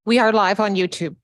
We are live on YouTube.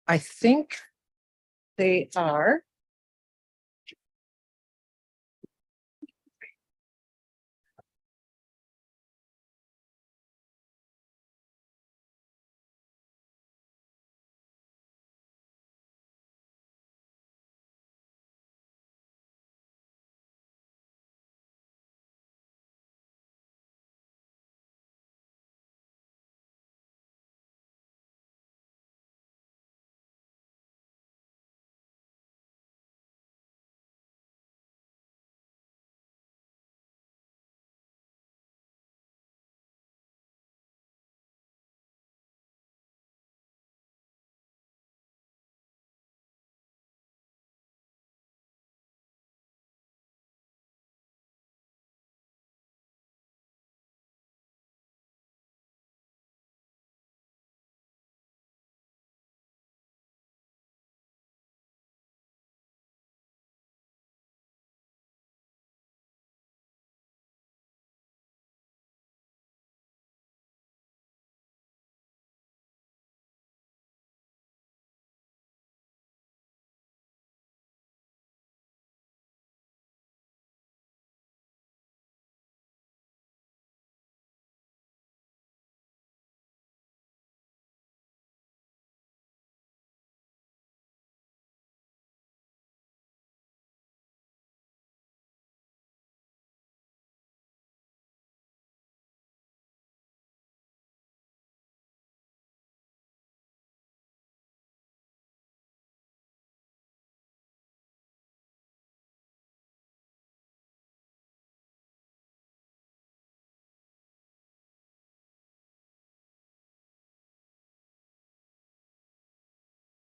I think they are.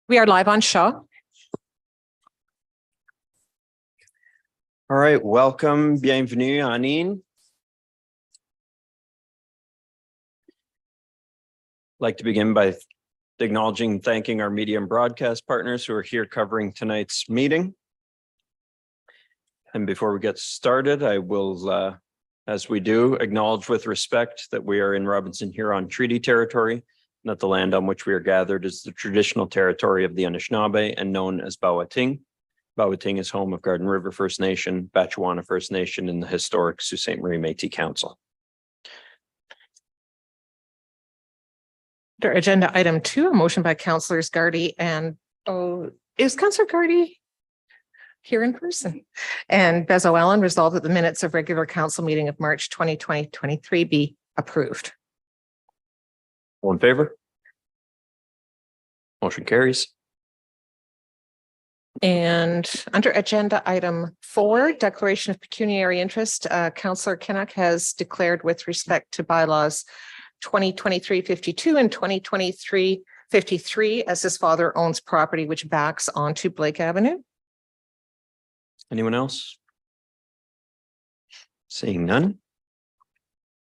We are live on Shaw. All right, welcome, bienvenue, Anine. I'd like to begin by acknowledging and thanking our media and broadcast partners who are here covering tonight's meeting. And before we get started, I will, as we do, acknowledge with respect that we are in Robinson-Huron Treaty Territory, and that the land on which we are gathered is the traditional territory of the Anishinaabe and known as Bawating. Bawating is home of Garden River First Nation, Batchewana First Nation, and the historic Sault Ste. Marie Métis Council. Agenda item 2, a motion by Councillors Gardy and is Councillor Gardy here in person. And Bezo Allen resolved that the minutes of regular council meeting of March 2023 be approved. All in favor? Motion carries. And under agenda item 4, declaration of pecuniary interest, Councillor Kinnock has declared with respect to bylaws 2023-52 and 2023-53 as his father owns property which backs onto Blake Avenue. Anyone else? Seeing none.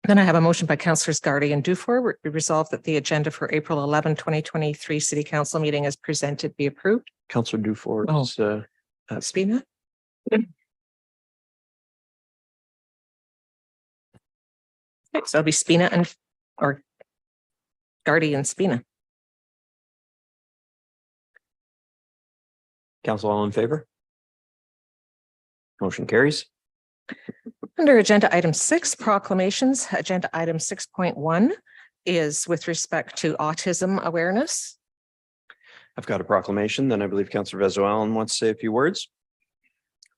Then I have a motion by Councillors Gardy and Dufour. We resolve that the agenda for April 11, 2023 City Council meeting as presented be approved. Councillor Dufour. Spina? Okay, so it'll be Spina or Gardy and Spina. Council, all in favor? Motion carries. Under agenda item 6, proclamations, agenda item 6.1 is with respect to autism awareness. I've got a proclamation, then I believe Councillor Vezo Allen wants to say a few words.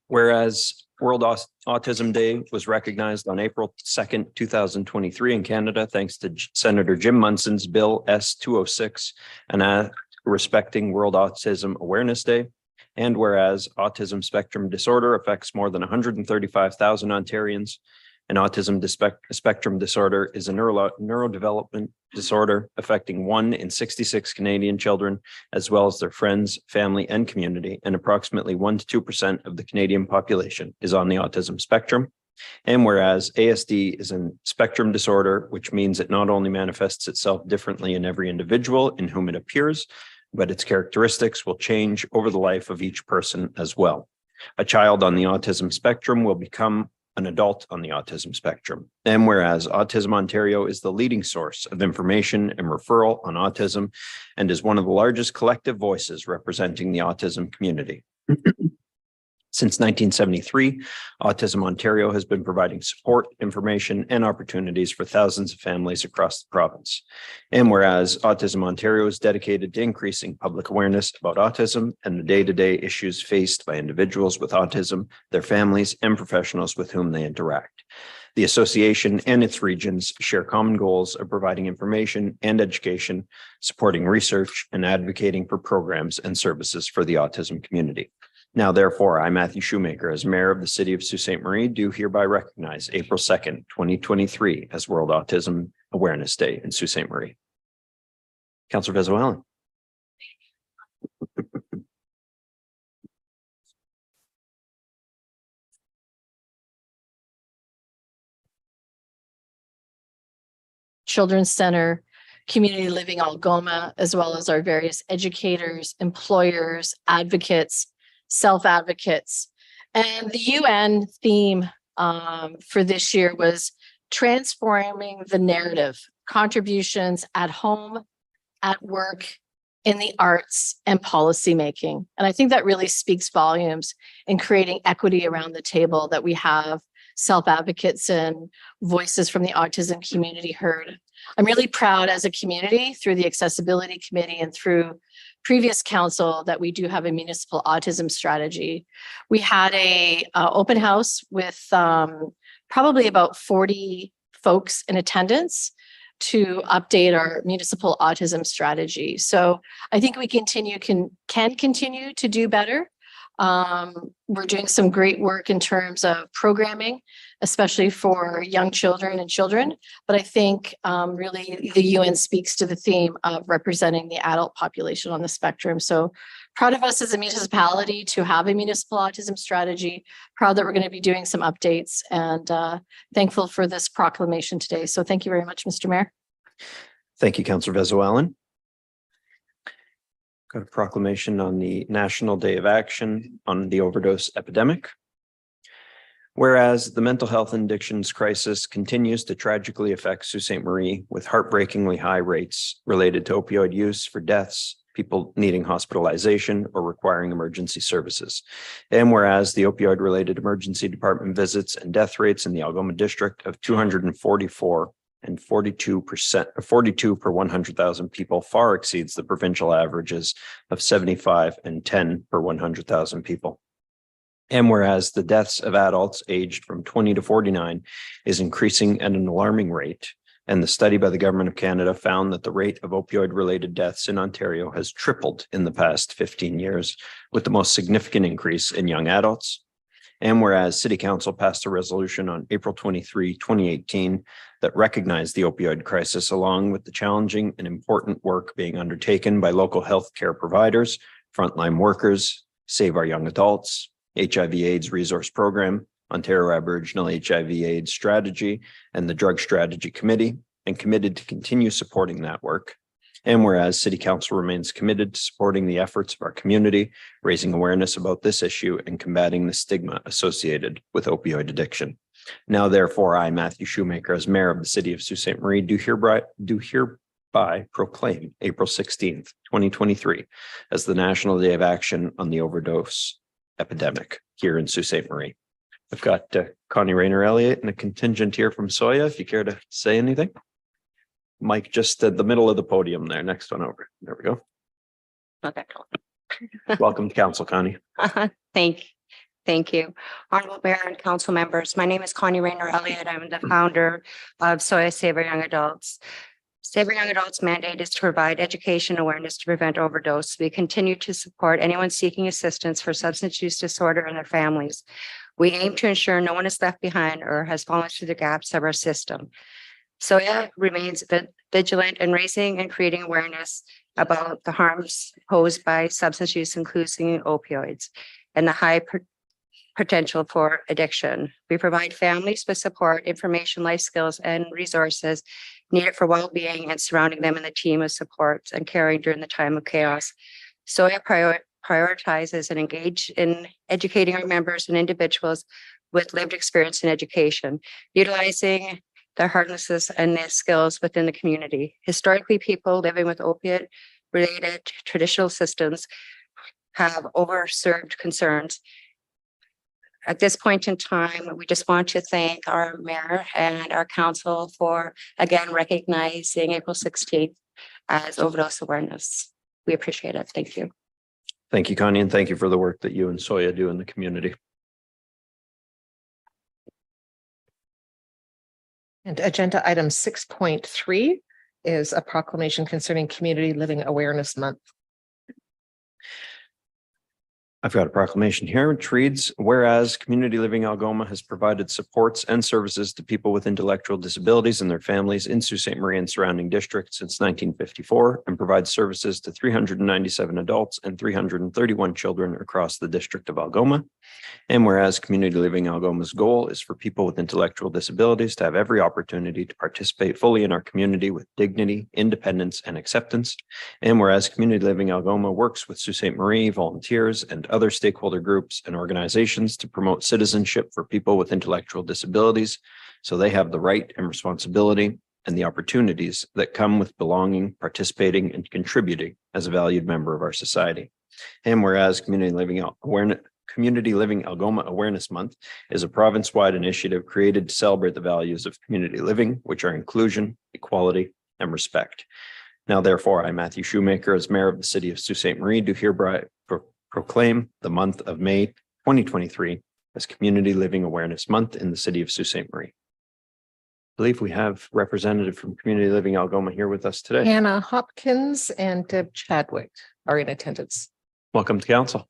Whereas World Autism Day was recognized on April 2nd, 2023 in Canada, thanks to Senator Jim Munson's Bill S-206 and respecting World Autism Awareness Day. And whereas autism spectrum disorder affects more than 135,000 Ontarians, and autism spectrum disorder is a neurodevelopment disorder affecting 1 in 66 Canadian children, as well as their friends, family, and community, and approximately 1 to 2% of the Canadian population is on the autism spectrum. And whereas ASD is a spectrum disorder, which means it not only manifests itself differently in every individual in whom it appears, but its characteristics will change over the life of each person as well. A child on the autism spectrum will become an adult on the autism spectrum. And whereas Autism Ontario is the leading source of information and referral on autism and is one of the largest collective voices representing the autism community. Since 1973, Autism Ontario has been providing support, information, and opportunities for thousands of families across the province. And whereas Autism Ontario is dedicated to increasing public awareness about autism and the day-to-day issues faced by individuals with autism, their families, and professionals with whom they interact. The association and its regions share common goals of providing information and education, supporting research, and advocating for programs and services for the autism community. Now, therefore, I, Matthew Shoemaker, as Mayor of the City of Sault Ste. Marie, do hereby recognize April 2nd, 2023 as World Autism Awareness Day in Sault Ste. Marie. Councillor Vezo Allen. Children's Center, Community Living Algoma, as well as our various educators, employers, advocates, self-advocates. And the UN theme for this year was transforming the narrative, contributions at home, at work, in the arts, and policymaking. And I think that really speaks volumes in creating equity around the table, that we have self-advocates and voices from the autism community heard. I'm really proud as a community, through the Accessibility Committee and through previous council, that we do have a municipal autism strategy. We had a open house with probably about 40 folks in attendance to update our municipal autism strategy. So I think we can continue to do better. We're doing some great work in terms of programming, especially for young children and children. But I think really the UN speaks to the theme of representing the adult population on the spectrum. So proud of us as a municipality to have a municipal autism strategy, proud that we're going to be doing some updates, and thankful for this proclamation today. So thank you very much, Mr. Mayor. Thank you, Councillor Vezo Allen. Got a proclamation on the National Day of Action on the overdose epidemic. Whereas the mental health and addictions crisis continues to tragically affect Sault Ste. Marie with heartbreakingly high rates related to opioid use for deaths, people needing hospitalization or requiring emergency services. And whereas the opioid related emergency department visits and death rates in the Algoma district of 244 and 42 per 100,000 people far exceeds the provincial averages of 75 and 10 per 100,000 people. And whereas the deaths of adults aged from 20 to 49 is increasing at an alarming rate, and the study by the Government of Canada found that the rate of opioid-related deaths in Ontario has tripled in the past 15 years, with the most significant increase in young adults. And whereas City Council passed a resolution on April 23, 2018, that recognized the opioid crisis, along with the challenging and important work being undertaken by local healthcare providers, frontline workers, Save Our Young Adults, HIV/AIDS Resource Program, Ontario Aboriginal HIV/AIDS Strategy, and the Drug Strategy Committee, and committed to continue supporting that work. And whereas City Council remains committed to supporting the efforts of our community, raising awareness about this issue and combating the stigma associated with opioid addiction. Now, therefore, I, Matthew Shoemaker, as Mayor of the City of Sault Ste. Marie, do hereby proclaim April 16th, 2023 as the National Day of Action on the Overdose Epidemic here in Sault Ste. Marie. I've got Connie Rayner-Elliott and a contingent here from Soya, if you care to say anything. Mike, just at the middle of the podium there, next one over. There we go. Okay. Welcome to council, Connie. Thank you. Honorable Mayor and council members, my name is Connie Rayner-Elliott. I'm the founder of Soya Save Our Young Adults. Save Our Young Adults' mandate is to provide education awareness to prevent overdose. We continue to support anyone seeking assistance for substance use disorder and their families. We aim to ensure no one is left behind or has fallen through the gaps of our system. Soya remains vigilant in raising and creating awareness about the harms posed by substance use, including opioids, and the high potential for addiction. We provide families with support, information, life skills, and resources needed for well-being and surrounding them in the team of supports and caring during the time of chaos. Soya prioritizes and engage in educating our members and individuals with lived experience in education, utilizing their harnesses and their skills within the community. Historically, people living with opiate-related traditional systems have overserved concerns. At this point in time, we just want to thank our mayor and our council for, again, recognizing April 16th as overdose awareness. We appreciate it. Thank you. Thank you, Connie, and thank you for the work that you and Soya do in the community. And agenda item 6.3 is a proclamation concerning Community Living Awareness Month. I've got a proclamation here which reads, whereas Community Living Algoma has provided supports and services to people with intellectual disabilities and their families in Sault Ste. Marie and surrounding districts since 1954 and provides services to 397 adults and 331 children across the district of Algoma. And whereas Community Living Algoma's goal is for people with intellectual disabilities to have every opportunity to participate fully in our community with dignity, independence, and acceptance. And whereas Community Living Algoma works with Sault Ste. Marie volunteers and other stakeholder groups and organizations to promote citizenship for people with intellectual disabilities, so they have the right and responsibility and the opportunities that come with belonging, participating, and contributing as a valued member of our society. And whereas Community Living Algoma Awareness Month is a province-wide initiative created to celebrate the values of community living, which are inclusion, equality, and respect. Now, therefore, I, Matthew Shoemaker, as Mayor of the City of Sault Ste. Marie, do hereby proclaim the month of May 2023 as Community Living Awareness Month in the City of Sault Ste. Marie. I believe we have representative from Community Living Algoma here with us today. Hannah Hopkins and Deb Chadwick are in attendance. Welcome to council.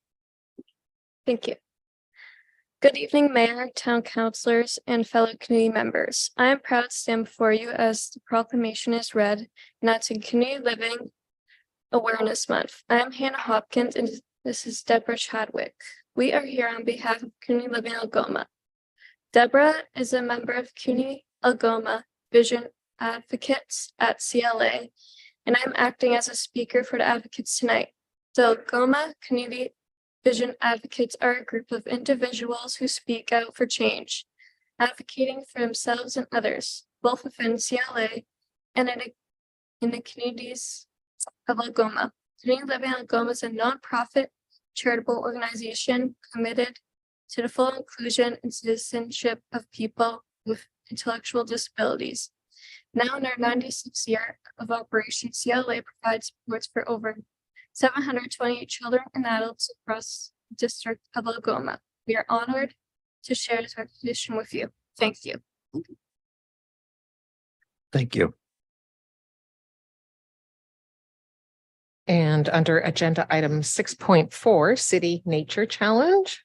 Thank you. Good evening, Mayor, Town Councilors, and fellow community members. I am proud to stand before you as the proclamation is read, announcing Community Living Awareness Month. I am Hannah Hopkins, and this is Deborah Chadwick. We are here on behalf of Community Living Algoma. Deborah is a member of Community Algoma Vision Advocates at CLA, and I'm acting as a speaker for the advocates tonight. The Algoma Community Vision Advocates are a group of individuals who speak out for change, advocating for themselves and others, both within CLA and in the communities of Algoma. Community Living Algoma is a nonprofit charitable organization committed to the full inclusion and citizenship of people with intellectual disabilities. Now in our 96th year of operation, CLA provides supports for over 728 children and adults across the district of Algoma. We are honored to share this recognition with you. Thank you. Thank you. And under agenda item 6.4, City Nature Challenge.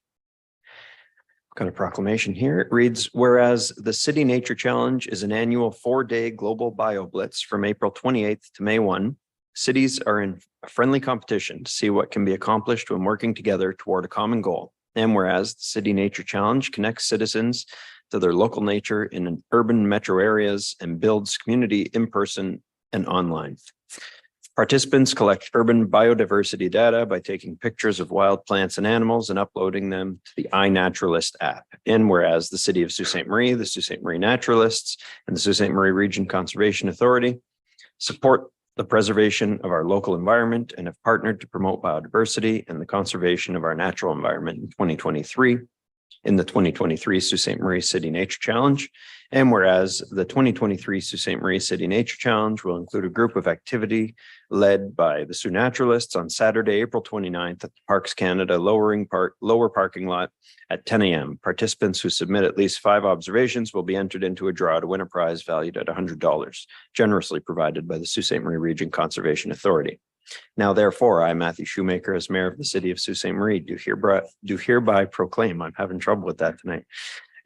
Got a proclamation here. It reads, whereas the City Nature Challenge is an annual 4-day global BioBlitz from April 28th to May 1. Cities are in a friendly competition to see what can be accomplished when working together toward a common goal. And whereas the City Nature Challenge connects citizens to their local nature in urban metro areas and builds community in person and online. Participants collect urban biodiversity data by taking pictures of wild plants and animals and uploading them to the iNaturalist app. And whereas the City of Sault Ste. Marie, the Sault Ste. Marie Naturalists, and the Sault Ste. Marie Region Conservation Authority support the preservation of our local environment and have partnered to promote biodiversity and the conservation of our natural environment in 2023 in the 2023 Sault Ste. Marie City Nature Challenge. And whereas the 2023 Sault Ste. Marie City Nature Challenge will include a group of activity led by the Sioux Naturalists on Saturday, April 29th at the Parks Canada lower parking lot at 10 a.m. Participants who submit at least 5 observations will be entered into a draw to win a prize valued at $100, generously provided by the Sault Ste. Marie Region Conservation Authority. Now, therefore, I, Matthew Shoemaker, as mayor of the city of Sault Ste. Marie, do hereby proclaim, I'm having trouble with that tonight,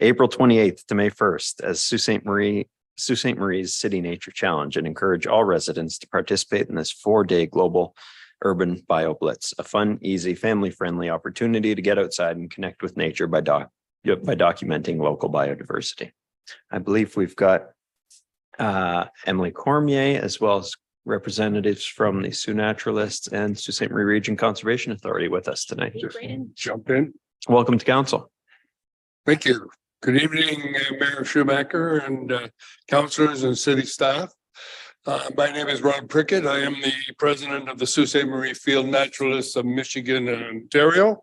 April 28th to May 1st as Sault Ste. Marie's City Nature Challenge, and encourage all residents to participate in this 4-day global urban BioBlitz, a fun, easy, family-friendly opportunity to get outside and connect with nature by documenting local biodiversity. I believe we've got Emily Cormier, as well as representatives from the Sioux Naturalists and Sault Ste. Marie Region Conservation Authority with us tonight. Jump in. Welcome to council. Thank you. Good evening, Mayor Schumacher and councilors and city staff. My name is Ron Prickett. I am the president of the Sault Ste. Marie Field Naturalists of Michigan and Ontario.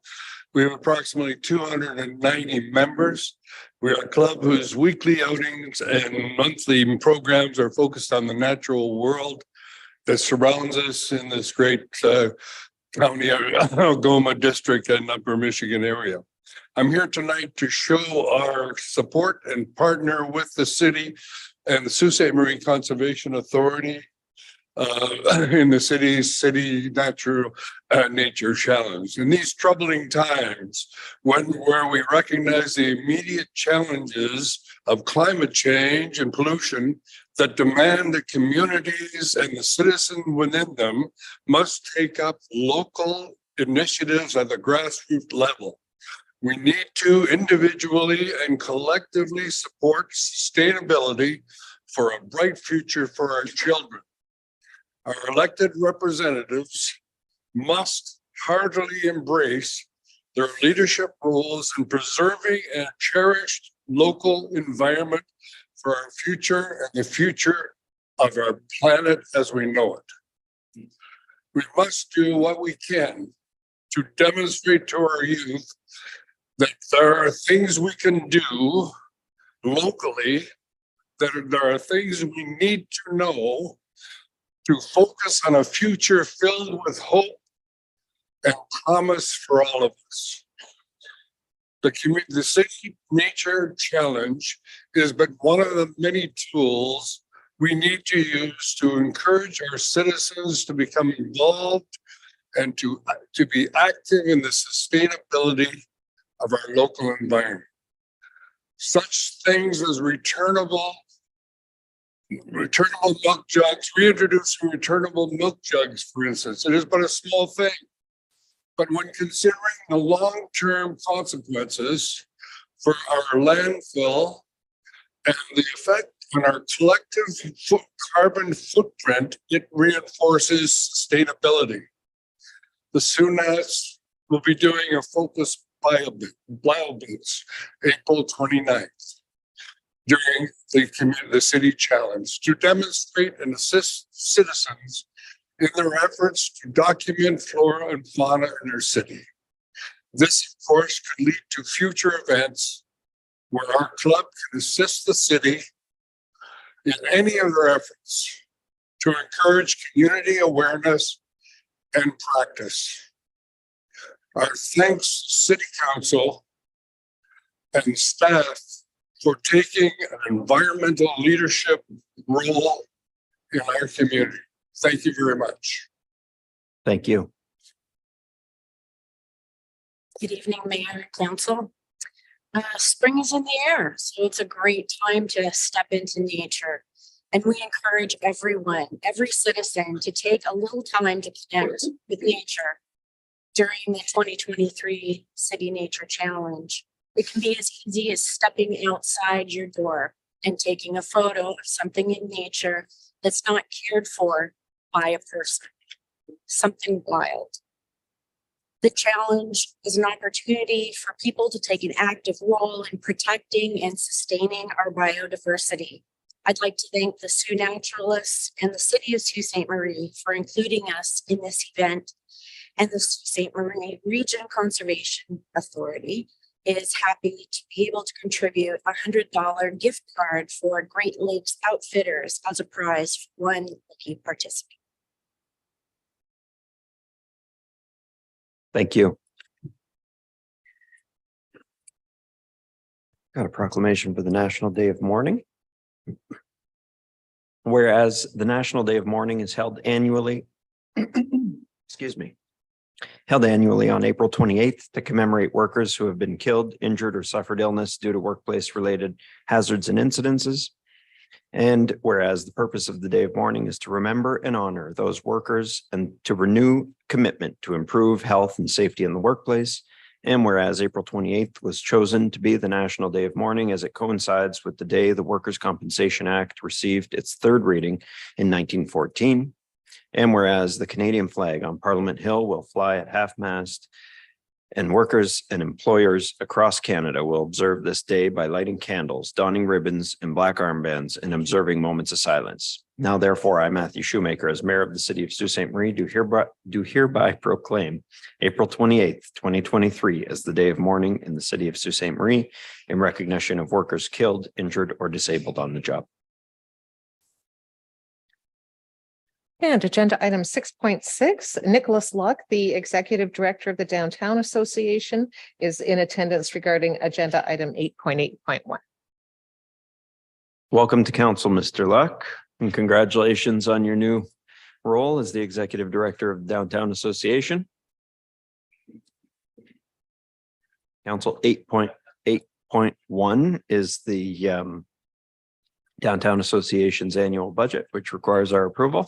We have approximately 290 members. We are a club whose weekly outings and monthly programs are focused on the natural world that surrounds us in this great county, Algoma district and upper Michigan area. I'm here tonight to show our support and partner with the city and the Sault Ste. Marie Conservation Authority in the city's City Nature Challenge. In these troubling times, where we recognize the immediate challenges of climate change and pollution that demand the communities and the citizens within them must take up local initiatives at the grassroots level. We need to individually and collectively support sustainability for a bright future for our children. Our elected representatives must heartily embrace their leadership roles in preserving a cherished local environment for our future and the future of our planet as we know it. We must do what we can to demonstrate to our youth that there are things we can do locally, that there are things we need to know to focus on a future filled with hope and promise for all of us. The City Nature Challenge is but one of the many tools we need to use to encourage our citizens to become involved and to be active in the sustainability of our local environment. Such things as returnable milk jugs, reintroducing returnable milk jugs, for instance. It is but a small thing. But when considering the long-term consequences for our landfill and the effect on our collective carbon footprint, it reinforces sustainability. The SUNAS will be doing a focus BioBlitz April 29th during the City Challenge to demonstrate and assist citizens in their efforts to document flora and fauna in their city. This, of course, could lead to future events where our club can assist the city in any of their efforts to encourage community awareness and practice. Our thanks, City Council, and staff for taking an environmental leadership role in our community. Thank you very much. Thank you. Good evening, Mayor, Council. Spring is in the air, so it's a great time to step into nature. And we encourage everyone, every citizen to take a little time to connect with nature during the 2023 City Nature Challenge. It can be as easy as stepping outside your door and taking a photo of something in nature that's not cared for by a person, something wild. The challenge is an opportunity for people to take an active role in protecting and sustaining our biodiversity. I'd like to thank the Sioux Naturalists and the City of Sault Ste. Marie for including us in this event. And the Sault Ste. Marie Region Conservation Authority is happy to be able to contribute a $100 gift card for Great Lakes Outfitters as a prize for one lucky participant. Thank you. Got a proclamation for the National Day of Mourning. Whereas the National Day of Mourning is held annually, excuse me, held annually on April 28th to commemorate workers who have been killed, injured, or suffered illness due to workplace-related hazards and incidences. And whereas the purpose of the Day of Mourning is to remember and honor those workers and to renew commitment to improve health and safety in the workplace. And whereas April 28th was chosen to be the National Day of Mourning as it coincides with the day the Workers' Compensation Act received its third reading in 1914. And whereas the Canadian flag on Parliament Hill will fly at half-mast, and workers and employers across Canada will observe this day by lighting candles, donning ribbons and black armbands, and observing moments of silence. Now, therefore, I, Matthew Shoemaker, as Mayor of the City of Sault Ste. Marie, do hereby proclaim April 28th, 2023 as the Day of Mourning in the City of Sault Ste. Marie in recognition of workers killed, injured, or disabled on the job. And agenda item 6.6, Nicholas Luck, the Executive Director of the Downtown Association, is in attendance regarding agenda item 8.8.1. Welcome to council, Mr. Luck, and congratulations on your new role as the Executive Director of the Downtown Association. Council 8.8.1 is the Downtown Association's annual budget, which requires our approval.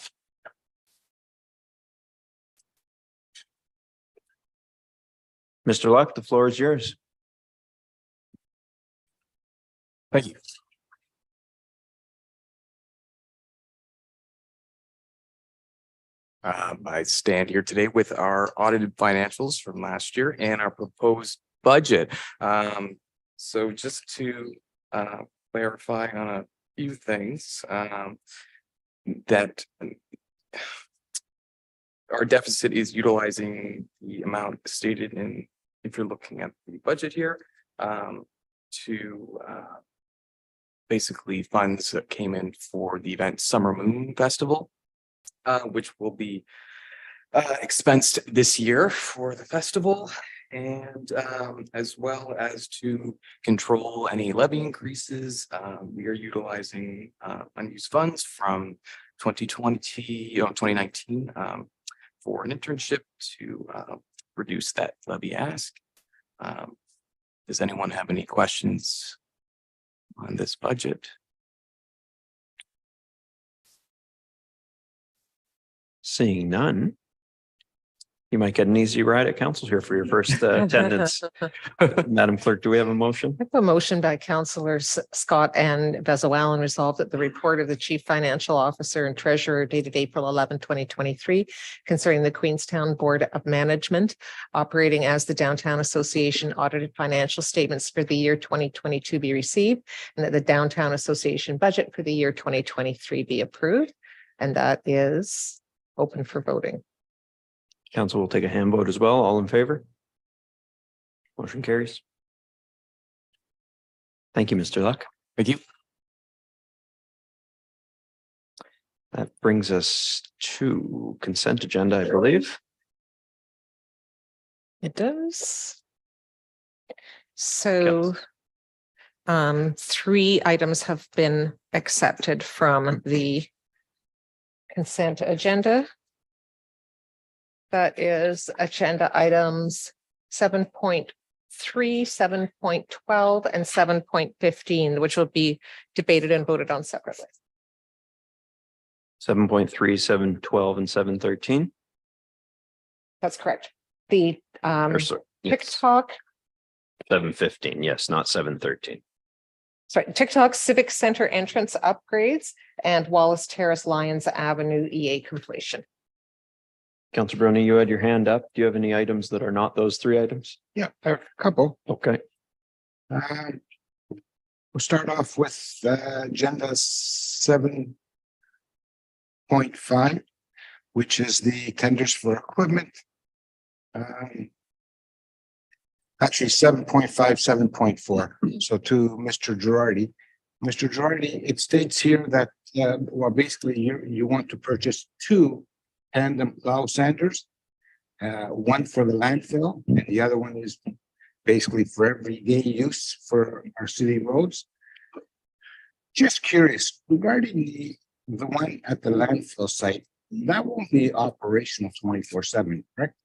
Mr. Luck, the floor is yours. Thank you. I stand here today with our audited financials from last year and our proposed budget. So just to clarify on a few things, that our deficit is utilizing the amount stated in, if you're looking at the budget here, to basically funds that came in for the event Summer Moon Festival, which will be expensed this year for the festival, and as well as to control any levy increases. We are utilizing unused funds from 2019 for an internship to reduce that levy ask. Does anyone have any questions on this budget? Seeing none, you might get an easy ride at council here for your first attendance. Madam Clerk, do we have a motion? I have a motion by Councillors Scott and Bezoal, and resolved that the report of the Chief Financial Officer and Treasurer dated April 11, 2023, concerning the Queenstown Board of Management operating as the Downtown Association audited financial statements for the year 2022 be received, and that the Downtown Association budget for the year 2023 be approved. And that is open for voting. Council will take a hand vote as well. All in favor? Motion carries. Thank you, Mr. Luck. Thank you. That brings us to consent agenda, I believe. It does. So 3 items have been accepted from the consent agenda. That is agenda items 7.3, 7.12, and 7.15, which will be debated and voted on separately. 7.3, 7.12, and 7.13. That's correct. The Or so, yes, TikTok, 7.15. Yes, not 7.13. TikTok Civic Center entrance upgrades and Wallace Terrace Lyons Avenue EA completion. Councilor Bruni, you had your hand up. Do you have any items that are not those 3 items? Yeah, a couple. Okay. We'll start off with agenda 7.5, which is the tenders for equipment. Actually 7.5, 7.4. So to Mr. Girardi. Mr. Girardi, it states here that, well, basically you want to purchase 2 tandem plow sanders. One for the landfill and the other one is basically for everyday use for our city roads. Just curious, regarding the one at the landfill site, that won't be operational 24/7, correct?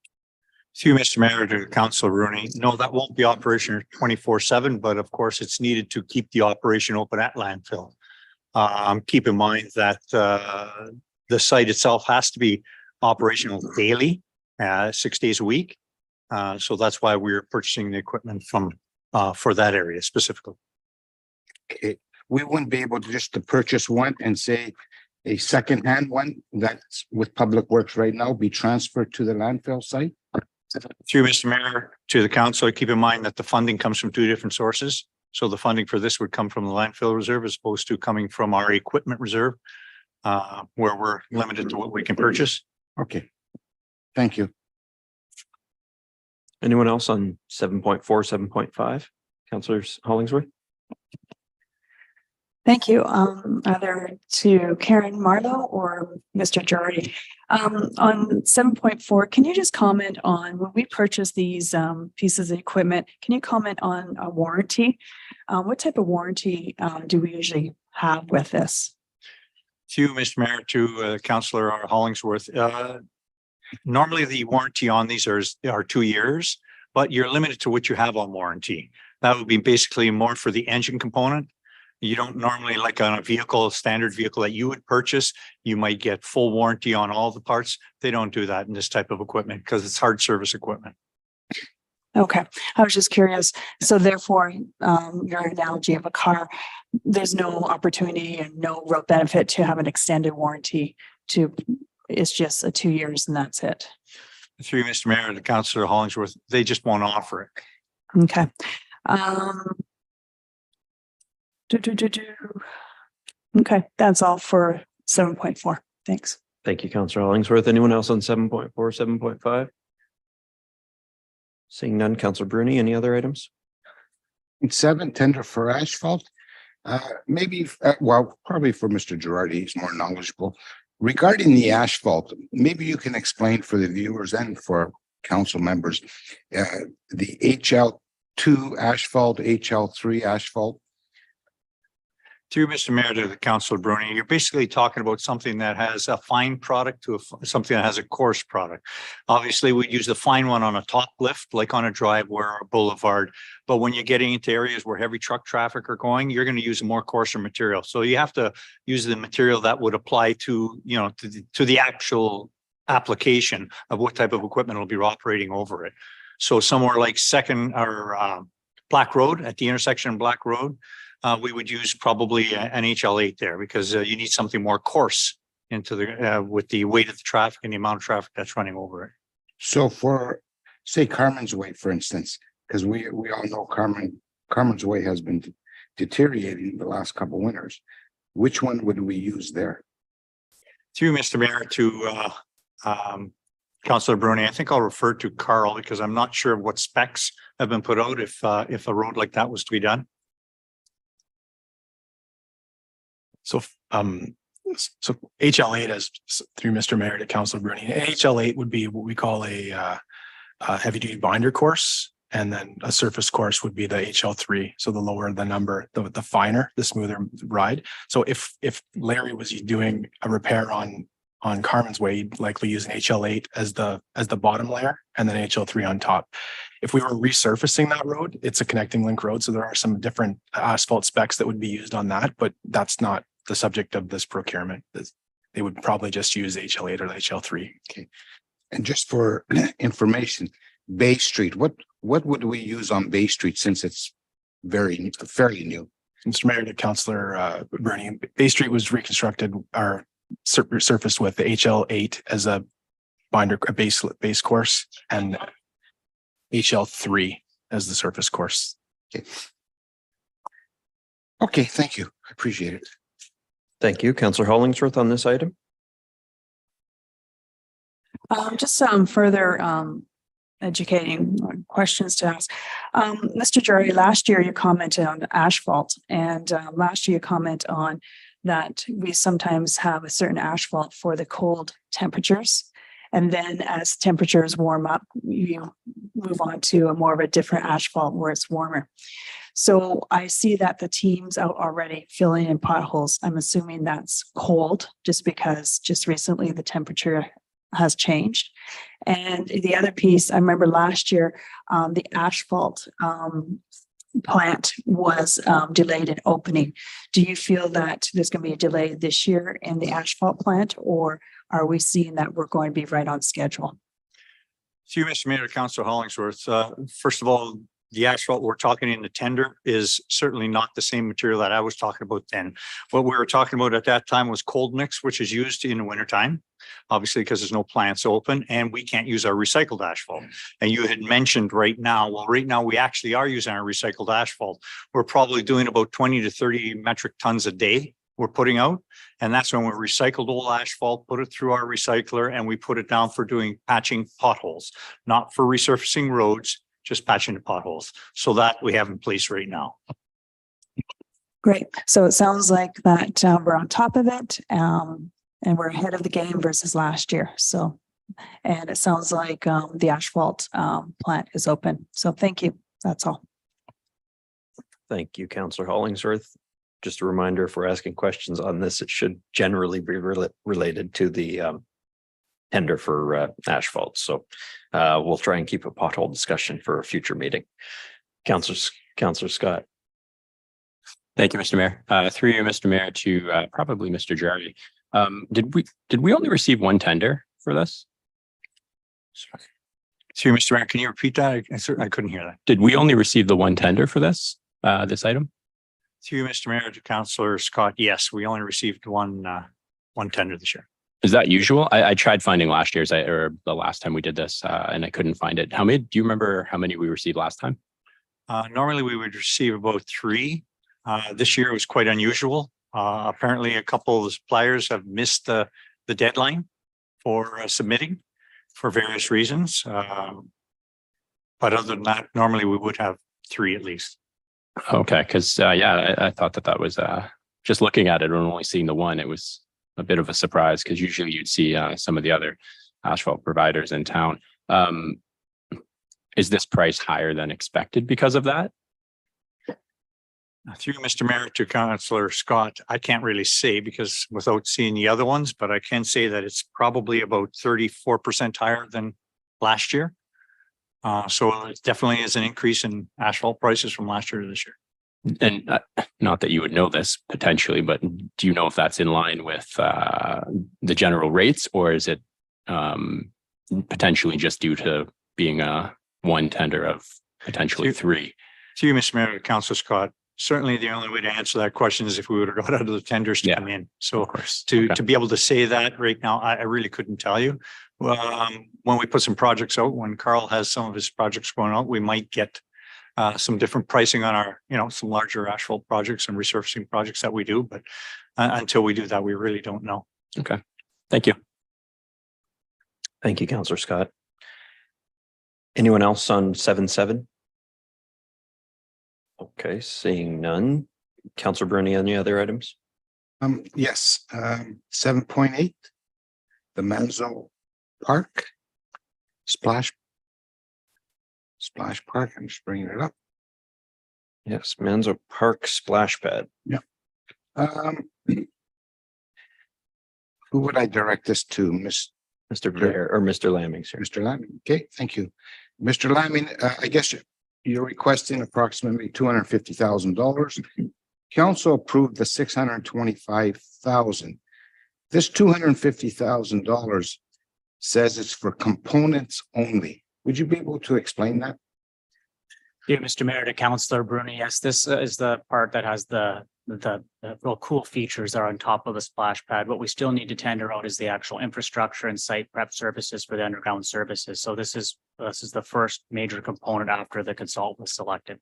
Through Mr. Mayor to Councilor Rooney. No, that won't be operational 24/7, but of course it's needed to keep the operation open at landfill. Keep in mind that the site itself has to be operational daily, 6 days a week. So that's why we're purchasing the equipment from for that area specifically. Okay, we wouldn't be able to just to purchase one and say a secondhand one that's with Public Works right now be transferred to the landfill site? Through Mr. Mayor to the council, keep in mind that the funding comes from 2 different sources. So the funding for this would come from the landfill reserve as opposed to coming from our equipment reserve, where we're limited to what we can purchase. Okay, thank you. Anyone else on 7.4, 7.5? Councilors Hollingsworth? Thank you. Either to Karen Marlowe or Mr. Girardi. On 7.4, can you just comment on when we purchase these pieces of equipment, can you comment on a warranty? What type of warranty do we usually have with this? To you, Mr. Mayor, to Councillor Hollingsworth. Normally the warranty on these are 2 years, but you're limited to what you have on warranty. That would be basically more for the engine component. You don't normally, like on a vehicle, standard vehicle that you would purchase, you might get full warranty on all the parts. They don't do that in this type of equipment because it's hard service equipment. Okay, I was just curious. So therefore, your analogy of a car, there's no opportunity and no real benefit to have an extended warranty it's just a 2 years and that's it. Through Mr. Mayor to Councillor Hollingsworth, they just won't offer it. Okay. Okay, that's all for 7.4. Thanks. Thank you, Councillor Hollingsworth. Anyone else on 7.4, 7.5? Seeing none, Councillor Bruni, any other items? 7, tender for asphalt. Maybe, well, probably for Mr. Girardi, he's more knowledgeable. Regarding the asphalt, maybe you can explain for the viewers and for council members, the HL2 asphalt, HL3 asphalt. Through Mr. Mayor to the Councillor Bruni, you're basically talking about something that has a fine product to something that has a coarse product. Obviously, we'd use the fine one on a top lift, like on a driveway or a boulevard. But when you're getting into areas where heavy truck traffic are going, you're going to use a more coarser material. So you have to use the material that would apply to, you know, to the actual application of what type of equipment will be operating over it. So somewhere like Black Road, at the intersection of Black Road, we would use probably an HL8 there because you need something more coarse into the with the weight of the traffic and the amount of traffic that's running over it. So for, say, Carmen's Way, for instance, because we all know Carmen's Way has been deteriorating the last couple of winters. Which one would we use there? Through Mr. Mayor to Councillor Bruni, I think I'll refer to Carl because I'm not sure what specs have been put out if a road like that was to be done. So HL8 is through Mr. Mayor to Councilor Bruni. HL8 would be what we call a heavy duty binder course. and then a surface course would be the HL3. So the lower the number, the finer, the smoother ride. So if Larry was doing a repair on Carmen's Way, you'd likely use an HL8 as the bottom layer and then HL3 on top. If we were resurfacing that road, it's a connecting link road. So there are some different asphalt specs that would be used on that, but that's not the subject of this procurement. They would probably just use HL8 or the HL3. Okay. And just for information, Bay Street, what would we use on Bay Street since it's fairly new? Mr. Mayor, to Councillor Bernie, Bay Street was reconstructed or surfaced with the HL8 as a binder, a base course, and HL3 as the surface course. Okay, thank you. I appreciate it. Thank you. Councillor Hollingsworth on this item. Just some further educating questions to ask. Mr. Jury, last year you commented on asphalt, and last year you comment on that we sometimes have a certain asphalt for the cold temperatures. And then as temperatures warm up, you move on to a more of a different asphalt where it's warmer. So I see that the team's out already filling in potholes. I'm assuming that's cold just because just recently the temperature has changed. And the other piece, I remember last year, the asphalt plant was delayed in opening. Do you feel that there's going to be a delay this year in the asphalt plant, or are we seeing that we're going to be right on schedule? To you, Mr. Mayor, Councillor Hollingsworth, first of all, the asphalt we're talking in the tender is certainly not the same material that I was talking about then. What we were talking about at that time was cold mix, which is used in the wintertime, obviously because there's no plants open and we can't use our recycled asphalt. And you had mentioned right now, well, right now we actually are using our recycled asphalt. We're probably doing about 20 to 30 metric tons a day we're putting out. And that's when we recycled old asphalt, put it through our recycler, and we put it down for doing patching potholes, not for resurfacing roads, just patching the potholes. So that we have in place right now. Great. So it sounds like that we're on top of it and we're ahead of the game versus last year. So, and it sounds like the asphalt plant is open. So thank you. That's all. Thank you, Councillor Hollingsworth. Just a reminder, if we're asking questions on this, it should generally be related to the tender for asphalt. So we'll try and keep a pothole discussion for a future meeting. Councillor Scott. Thank you, Mr. Mayor. Through you, Mr. Mayor, to probably Mr. Jarry. Did we only receive one tender for this? Through you, Mr. Mayor, can you repeat that? I couldn't hear that. Did we only receive the one tender for this item? Through you, Mr. Mayor, to Councillor Scott, yes, we only received one tender this year. Is that usual? I tried finding last year's or the last time we did this and I couldn't find it. How many? Do you remember how many we received last time? Normally we would receive about 3. This year was quite unusual. Apparently a couple of the suppliers have missed the deadline for submitting for various reasons. But other than that, normally we would have 3 at least. Okay, because I thought that was just looking at it and only seeing the one, it was a bit of a surprise because usually you'd see some of the other asphalt providers in town. Is this price higher than expected because of that? Through Mr. Mayor to Councillor Scott, I can't really say because without seeing the other ones, but I can say that it's probably about 34% higher than last year. So it definitely is an increase in asphalt prices from last year to this year. And not that you would know this potentially, but do you know if that's in line with the general rates, or is it potentially just due to being one tender of potentially 3? To you, Mr. Mayor, Councillor Scott, certainly the only way to answer that question is if we would have got out of the tenders to come in. So to be able to say that right now, I really couldn't tell you. When we put some projects out, when Carl has some of his projects going out, we might get some different pricing on our, some larger asphalt projects and resurfacing projects that we do. But until we do that, we really don't know. Okay. Thank you. Thank you, Councillor Scott. Anyone else on 7.7? Okay, seeing none. Councillor Bernie, any other items? Yes, 7.8, the Manzo Park splash Splash Park, I'm just bringing it up. Yes, Manzo Park splash pad. Um, who would I direct this to? Mr. Bear or Mr. Lamming, sir. Mr. Lamming. Okay, thank you. Mr. Lamming, I guess you're requesting approximately $250,000. Council approved the $625,000. This $250,000 says it's for components only. Would you be able to explain that? Yeah, Mr. Mayor, to Councillor Bruni, yes, this is the part that has the real cool features that are on top of the splash pad. What we still need to tender out is the actual infrastructure and site prep services for the underground services. So this is the first major component after the consultant was selected.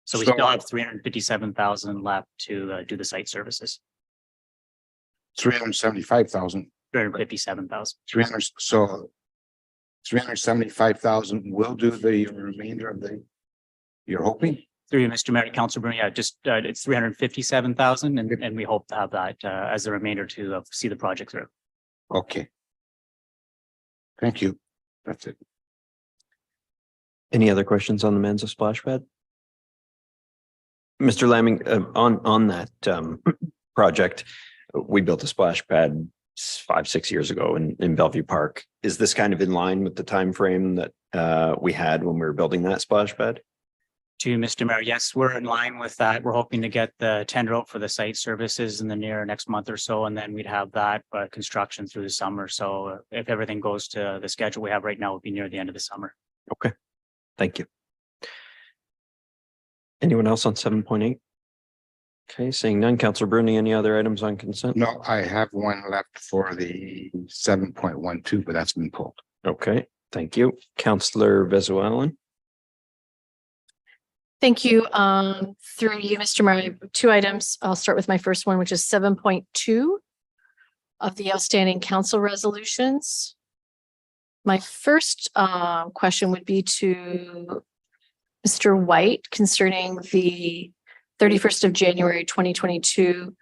So we still have 357,000 left to do the site services. 375,000. 357,000. 300, so 375,000 will do the remainder of you're hoping? Through you, Mr. Mayor, Councilor Bruni, yeah, just it's 357,000 and we hope to have that as the remainder to see the project through. Okay. Thank you. That's it. Any other questions on the Manzo splash pad? Mr. Lamming, on that project, we built a splash pad 5-6 years ago in Bellevue Park. Is this kind of in line with the time frame that we had when we were building that splash pad? To Mr. Mayor, yes, we're in line with that. We're hoping to get the tender out for the site services in the next month or so, and then we'd have that construction through the summer. So if everything goes to the schedule we have right now, it would be near the end of the summer. Okay, thank you. Anyone else on 7.8? Okay, seeing none. Councillor Bruni, any other items on consent? No, I have one left for the 7.12, but that's been pulled. Okay, thank you. Councillor Vesuallen. Thank you. Through you, Mr. Mayor, 2 items. I'll start with my first one, which is 7.2 of the outstanding council resolutions. My first question would be to Mr. White concerning the 31st of January 2022,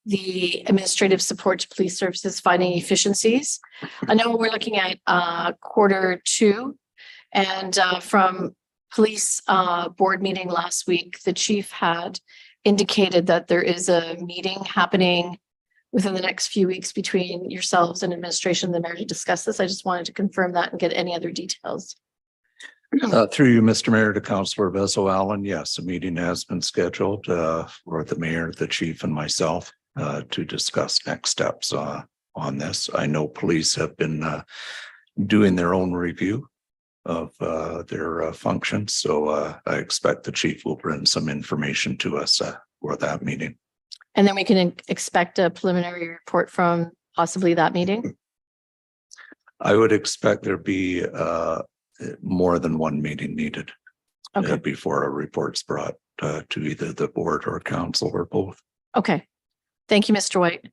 the administrative support to police services finding efficiencies. I know we're looking at Q2, and from police board meeting last week, the chief had indicated that there is a meeting happening within the next few weeks between yourselves and administration and the mayor to discuss this. I just wanted to confirm that and get any other details. Through you, Mr. Mayor, to Councillor Vesuallen, yes, a meeting has been scheduled for the mayor, the chief, and myself to discuss next steps on this. I know police have been doing their own review of their functions, so I expect the chief will bring some information to us for that meeting. And then we can expect a preliminary report from possibly that meeting? I would expect there be more than one meeting needed before a report's brought to either the board or council or both. Okay. Thank you, Mr. White.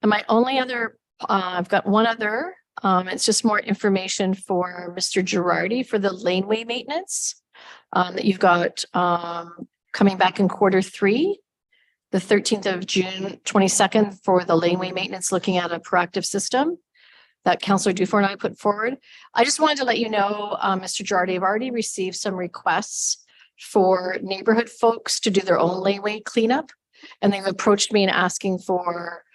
And my only other, I've got one other, it's just more information for Mr. Girardi for the laneway maintenance that you've got coming back in Q3, the 13th of June, 22nd for the laneway maintenance, looking at a proactive system that Councillor Dufour and I put forward. I just wanted to let you know, Mr. Girardi, I've already received some requests for neighborhood folks to do their own laneway cleanup. And they've approached me and asking for,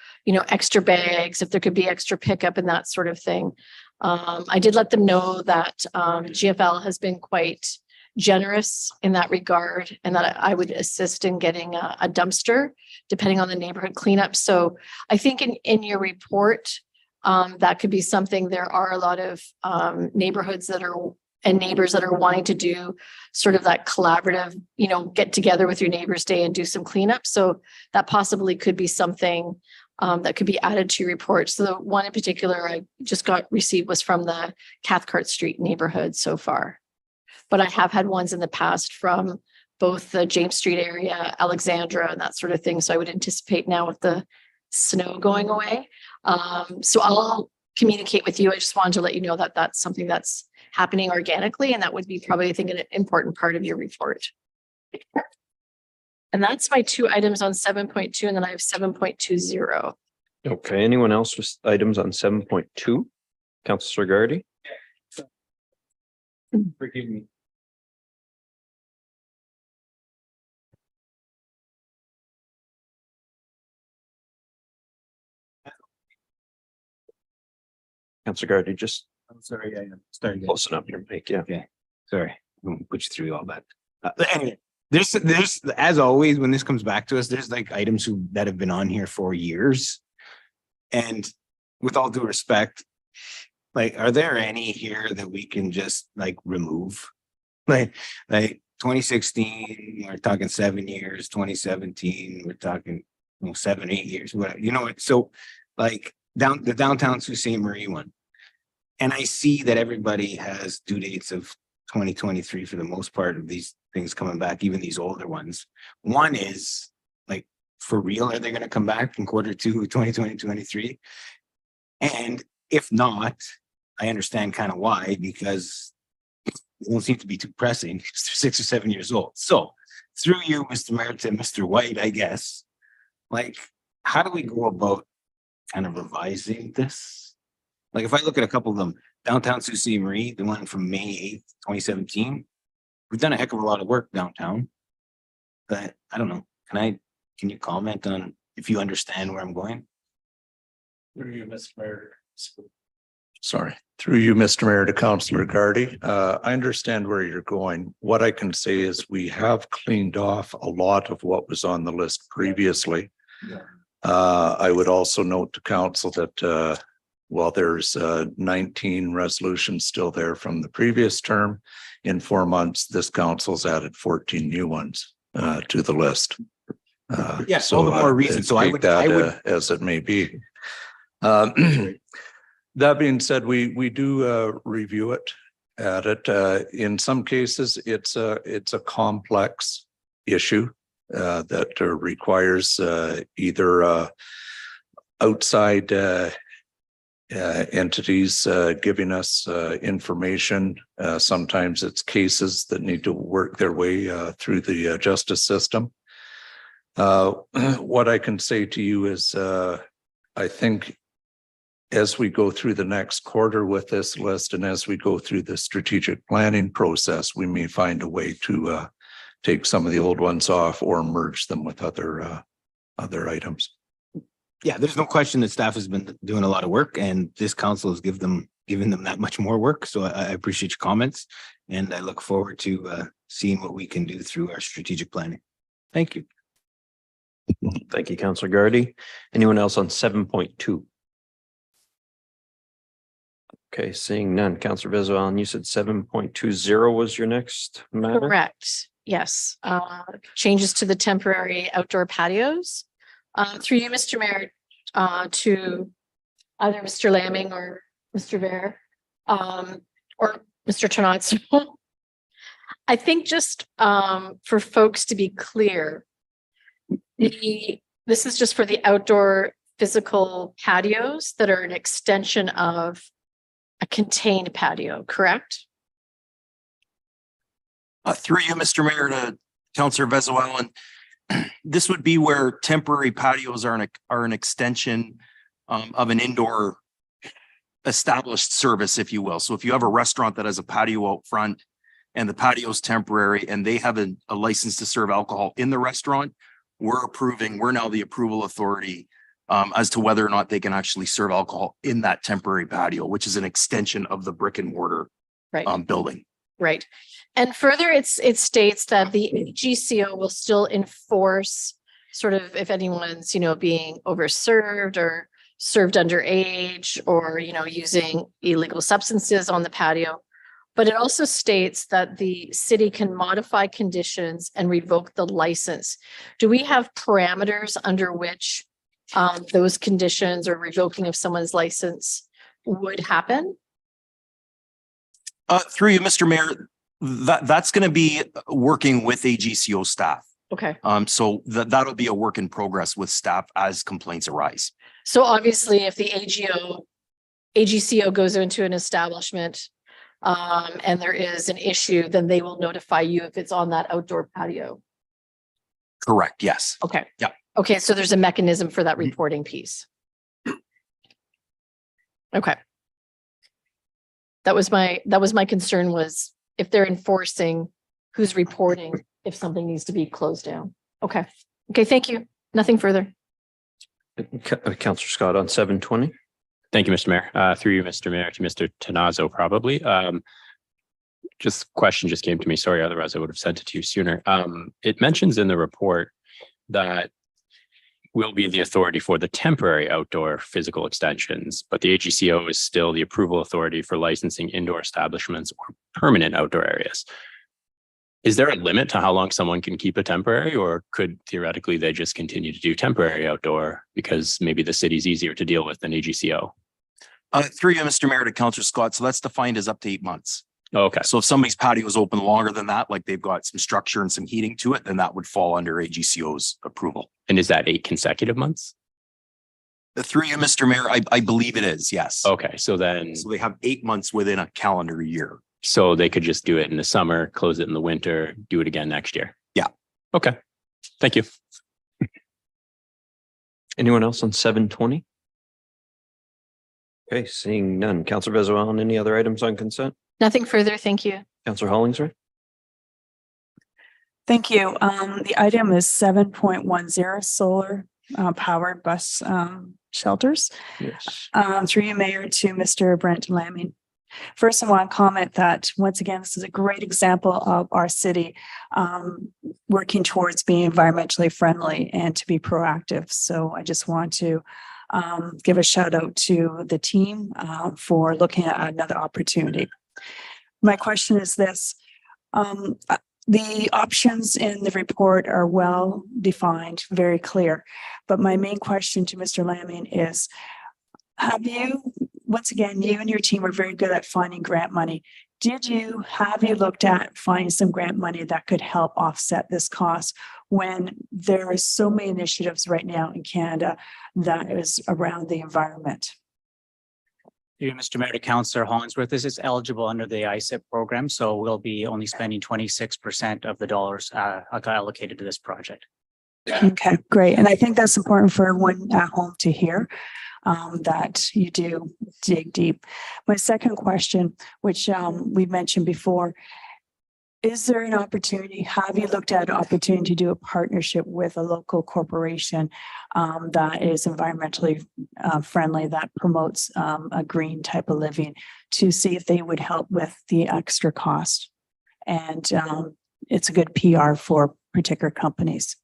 extra bags, if there could be extra pickup and that sort of thing. I did let them know that GFL has been quite generous in that regard and that I would assist in getting a dumpster depending on the neighborhood cleanup. So I think in your report, that could be something. There are a lot of neighborhoods and neighbors that are wanting to do sort of that collaborative, get together with your neighbors day and do some cleanup. So that possibly could be something that could be added to your report. So the one in particular I just received was from the Cathcart Street neighborhood so far. But I have had ones in the past from both the James Street area, Alexandra, and that sort of thing. So I would anticipate now with the snow going away. So I'll communicate with you. I just wanted to let you know that that's something that's happening organically, and that would be probably, I think, an important part of your report. And that's my 2 items on 7.2, and then I have 7.20. Okay, anyone else with items on 7.2? Councillor Girardi? Forgive me. Councilor Gardy, just I'm sorry, I started. close up your mic, yeah. Okay, sorry, I'm gonna put you through all that. Anyway, there's, as always, when this comes back to us, there's like items that have been on here for years. And with all due respect, like, are there any here that we can just like remove? Like 2016, we're talking 7 years, 2017, we're talking 7, 8 years, whatever, you know what? So like the downtown Sault Ste. Marie one. And I see that everybody has due dates of 2023 for the most part of these things coming back, even these older ones. One is like, for real, are they going to come back in Q2 2023? And if not, I understand kind of why, because it won't seem to be too pressing. They're 6 or 7 years old. So through you, Mr. Mayor, to Mr. White, I guess, like, how do we go about kind of revising this? Like, if I look at a couple of them, downtown Sault Ste. Marie, the one from May 8th, 2017, we've done a heck of a lot of work downtown. But I don't know, can you comment on if you understand where I'm going? Through you, Mr. Mayor. Sorry, through you, Mr. Mayor, to Councilor Gardy. I understand where you're going. What I can say is we have cleaned off a lot of what was on the list previously. I would also note to council that while there's 19 resolutions still there from the previous term, in 4 months, this council's added 14 new ones to the list. Yes, all the more reason. So I would as it may be. That being said, we do review it, at it. In some cases, it's a complex issue that requires either outside entities giving us information. Sometimes it's cases that need to work their way through the justice system. What I can say to you is I think as we go through the next quarter with this list and as we go through the strategic planning process, we may find a way to take some of the old ones off or merge them with other items. Yeah, there's no question that staff has been doing a lot of work and this council has given them that much more work. So I appreciate your comments and I look forward to seeing what we can do through our strategic planning. Thank you. Thank you, Councilor Gardy. Anyone else on 7.2? Okay, seeing none. Councilor Vezowan, you said 7.20 was your next matter? Correct. Yes. Changes to the temporary outdoor patios. Through you, Mr. Mayor, to either Mr. Lamming or Mr. Bear, or Mr. Tonazzo. I think just for folks to be clear, this is just for the outdoor physical patios that are an extension of a contained patio, correct? Through you, Mr. Mayor, to Councilor Vezowan, this would be where temporary patios are an extension of an indoor established service, if you will. So if you have a restaurant that has a patio out front and the patio is temporary and they have a license to serve alcohol in the restaurant, we're now the approval authority as to whether or not they can actually serve alcohol in that temporary patio, which is an extension of the brick and mortar building. Right. And further, it states that the GCO will still enforce sort of if anyone's, being overserved or served underage or, using illegal substances on the patio. But it also states that the city can modify conditions and revoke the license. Do we have parameters under which those conditions or revoking of someone's license would happen? Through you, Mr. Mayor, that's going to be working with AGCO staff. Okay. So that'll be a work in progress with staff as complaints arise. So obviously if the AGCO goes into an establishment and there is an issue, then they will notify you if it's on that outdoor patio. Correct. Yes. Okay. Yeah. Okay. So there's a mechanism for that reporting piece. Okay. That was my concern was if they're enforcing who's reporting if something needs to be closed down. Okay. Okay, thank you. Nothing further. Councillor Scott on 720. Thank you, Mr. Mayor. Through you, Mr. Mayor, to Mr. Tenazo, probably. Just question just came to me. Sorry, otherwise I would have sent it to you sooner. It mentions in the report that will be the authority for the temporary outdoor physical extensions, but the AGCO is still the approval authority for licensing indoor establishments or permanent outdoor areas. Is there a limit to how long someone can keep a temporary, or could theoretically they just continue to do temporary outdoor because maybe the city's easier to deal with than AGCO? Through you, Mr. Mayor, to Councillor Scott. So that's defined as up to 8 months. Okay. So if somebody's patio is open longer than that, like they've got some structure and some heating to it, then that would fall under AGCO's approval. And is that 8 consecutive months? Through you, Mr. Mayor, I believe it is, yes. Okay, so then, So they have 8 months within a calendar year. so they could just do it in the summer, close it in the winter, do it again next year. Yeah. Okay. Thank you. Anyone else on 720? Okay, seeing none. Councillor Vezowan, any other items on consent? Nothing further. Thank you. Councillor Hollingsworth? Thank you. The item is 7.10 solar powered bus shelters. Yes. Through you, Mayor, to Mr. Brent Lamming. First, I want to comment that once again, this is a great example of our city working towards being environmentally friendly and to be proactive. So I just want to give a shout out to the team for looking at another opportunity. My question is this. The options in the report are well defined, very clear. But my main question to Mr. Lamming is, have you, once again, you and your team are very good at finding grant money. Have you looked at finding some grant money that could help offset this cost when there are so many initiatives right now in Canada that is around the environment? You, Mr. Mayor, to Councillor Hollingsworth, this is eligible under the ISIP program, so we'll be only spending 26% of the dollars allocated to this project. Okay, great. And I think that's important for everyone at home to hear that you do dig deep. My second question, which we mentioned before, is there an opportunity? Have you looked at an opportunity to do a partnership with a local corporation that is environmentally friendly, that promotes a green type of living, to see if they would help with the extra cost? And it's a good PR for particular companies.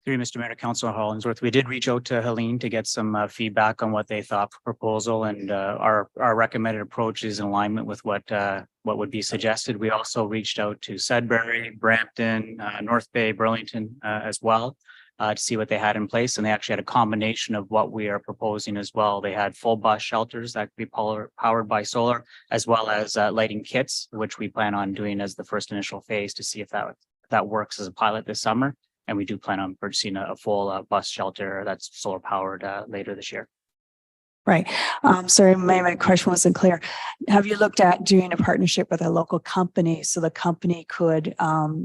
Through you, Mr. Mayor, to Councillor Hollingsworth, we did reach out to Helene to get some feedback on what they thought for proposal, and our recommended approach is in alignment with what would be suggested. We also reached out to Sudbury, Brampton, North Bay, Burlington as well to see what they had in place, and they actually had a combination of what we are proposing as well. They had full bus shelters that could be powered by solar, as well as lighting kits, which we plan on doing as the first initial phase to see if that works as a pilot this summer. And we do plan on purchasing a full bus shelter that's solar powered later this year. Right. Sorry, my question wasn't clear. Have you looked at doing a partnership with a local company so the company could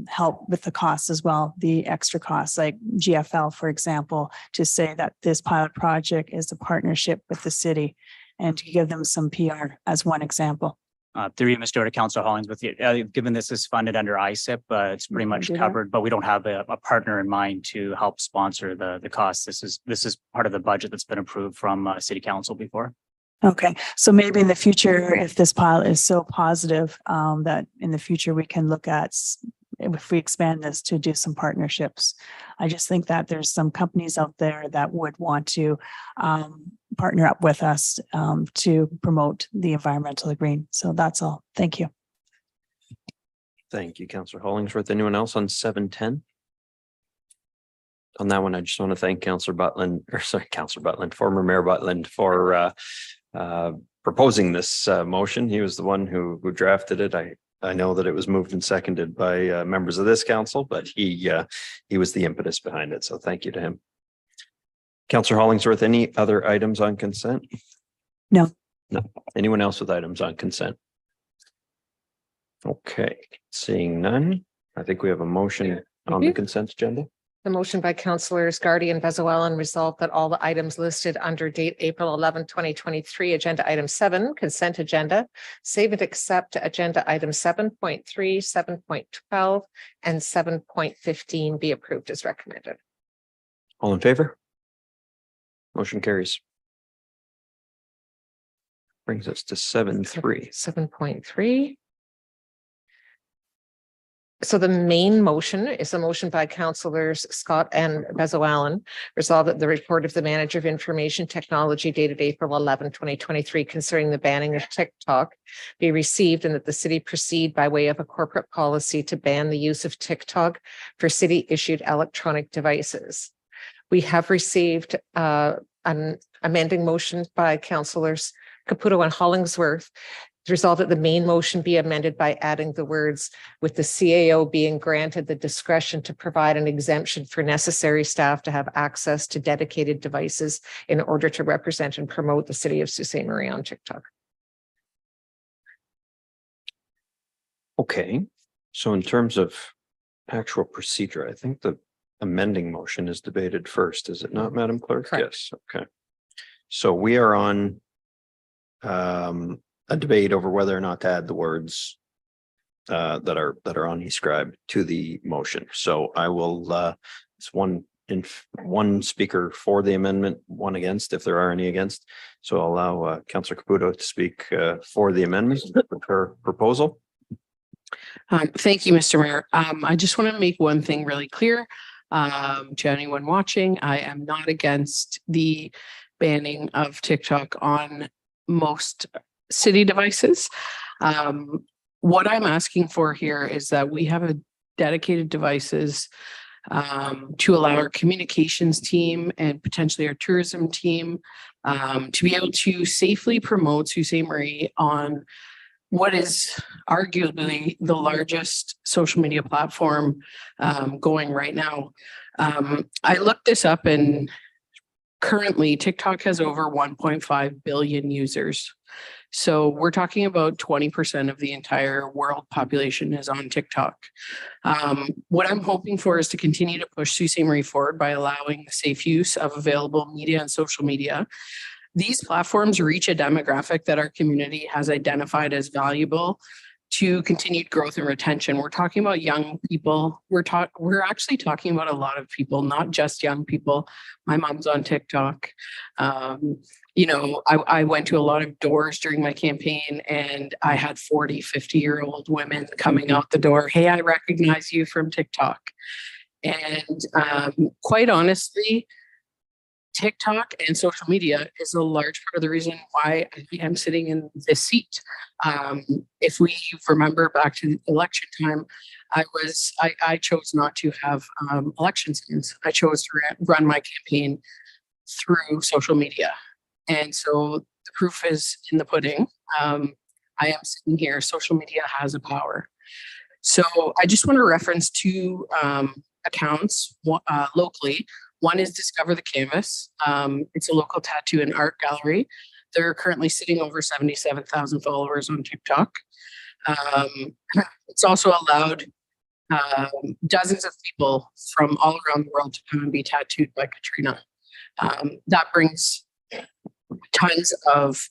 help with the costs as well, the extra costs, like GFL, for example, to say that this pilot project is a partnership with the city and to give them some PR as one example? Through you, Mr. to Councillor Hollingsworth, given this is funded under ISIP, it's pretty much covered, but we don't have a partner in mind to help sponsor the costs. This is part of the budget that's been approved from City Council before. Okay, so maybe in the future, if this pilot is so positive, that in the future we can look at, if we expand this, to do some partnerships. I just think that there's some companies out there that would want to partner up with us to promote the environmental green. So that's all. Thank you. Thank you, Councillor Hollingsworth. Anyone else on 710? On that one, I just want to thank Councillor Butland, former Mayor Butland, for proposing this motion. He was the one who drafted it. I know that it was moved and seconded by members of this council, but he was the impetus behind it. So thank you to him. Councillor Hollingsworth, any other items on consent? No. No. Anyone else with items on consent? Okay, seeing none, I think we have a motion on the consent agenda. The motion by councillors Gardy and Bezowalan resolved that all the items listed under date April 11, 2023, agenda item 7, consent agenda, save and accept agenda item 7.3, 7.12, and 7.15 be approved as recommended. All in favor? Motion carries. Brings us to 7.3. 7.3. So the main motion is a motion by councillors Scott and Bezowalan, resolved that the report of the manager of information technology dated April 11, 2023, concerning the banning of TikTok be received, and that the city proceed by way of a corporate policy to ban the use of TikTok for city issued electronic devices. We have received an amending motion by councillors Caputo and Hollingsworth. Resolved that the main motion be amended by adding the words, with the CAO being granted the discretion to provide an exemption for necessary staff to have access to dedicated devices in order to represent and promote the city of Sault Ste. Marie on TikTok. Okay, so in terms of actual procedure, I think the amending motion is debated first, is it not, Madam Clerk? Correct. Yes, okay. So we are on a debate over whether or not to add the words that are on e-scribe to the motion. So I will it's one speaker for the amendment, one against, if there are any against. So I'll allow Councillor Caputo to speak for the amendment with her proposal. Thank you, Mr. Mayor. I just want to make one thing really clear to anyone watching. I am not against the banning of TikTok on most city devices. What I'm asking for here is that we have a dedicated devices to allow our communications team and potentially our tourism team to be able to safely promote Sault Ste. Marie on what is arguably the largest social media platform going right now. I looked this up, and currently TikTok has over 1.5 billion users. So we're talking about 20% of the entire world population is on TikTok. What I'm hoping for is to continue to push Sault Ste. Marie forward by allowing the safe use of available media and social media. These platforms reach a demographic that our community has identified as valuable to continued growth and retention. We're talking about young people. We're actually talking about a lot of people, not just young people. My mom's on TikTok. You know, I went to a lot of doors during my campaign, and I had 40, 50-year-old women coming out the door. Hey, I recognize you from TikTok. And quite honestly, TikTok and social media is a large part of the reason why I am sitting in this seat. If we remember back to election time, I chose not to have election skins. I chose to run my campaign through social media. And so the proof is in the pudding. I am sitting here. Social media has a power. So I just want to reference two accounts locally. One is Discover the Canvas. It's a local tattoo and art gallery. They're currently sitting over 77,000 followers on TikTok. It's also allowed dozens of people from all around the world to come and be tattooed by Katrina. That brings tons of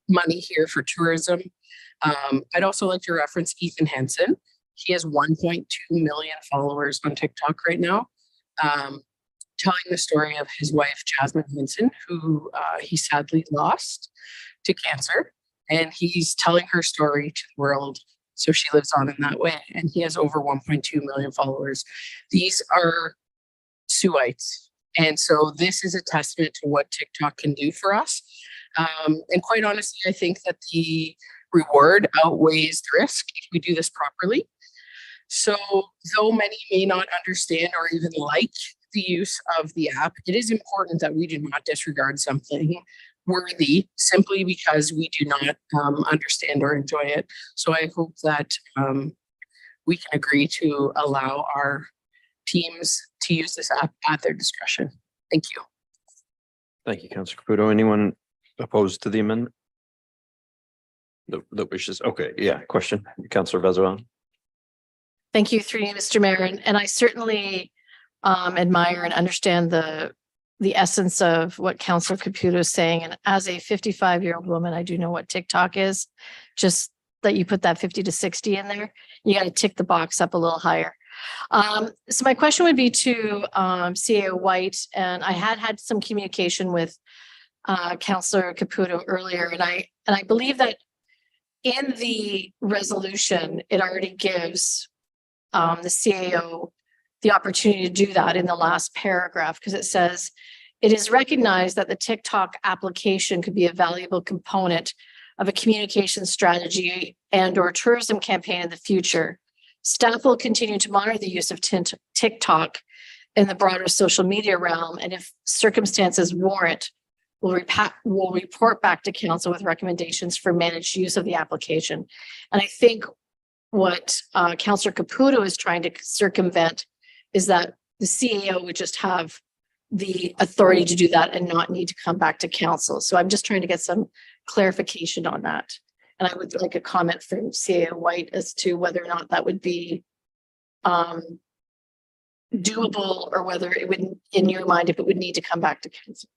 money here for tourism. I'd also like to reference Ethan Henson. He has 1.2 million followers on TikTok right now. Telling the story of his wife, Jasmine Henson, who he sadly lost to cancer. And he's telling her story to the world. So she lives on in that way. And he has over 1.2 million followers. These are Suites. And so this is a testament to what TikTok can do for us. And quite honestly, I think that the reward outweighs the risk if we do this properly. So though many may not understand or even like the use of the app, it is important that we do not disregard something worthy simply because we do not understand or enjoy it. So I hope that we can agree to allow our teams to use this app at their discretion. Thank you. Thank you, Councillor Caputo. Anyone opposed to the amendment? That wishes. Okay, yeah, question, Councillor Bezowalan. Thank you, through you, Mr. Mayor. And I certainly admire and understand the essence of what Councillor Caputo is saying. And as a 55-year-old woman, I do know what TikTok is. Just that you put that 50 to 60 in there, you got to tick the box up a little higher. So my question would be to CAO White, and I had some communication with Councillor Caputo earlier, and I believe that in the resolution, it already gives the CAO the opportunity to do that in the last paragraph, because it says, it is recognized that the TikTok application could be a valuable component of a communication strategy and or tourism campaign in the future. Staff will continue to monitor the use of TikTok in the broader social media realm, and if circumstances warrant, will report back to council with recommendations for managed use of the application. And I think what Councillor Caputo is trying to circumvent is that the CAO would just have the authority to do that and not need to come back to council. So I'm just trying to get some clarification on that. And I would like a comment from CAO White as to whether or not that would be doable, or whether it would, in your mind, if it would need to come back to council.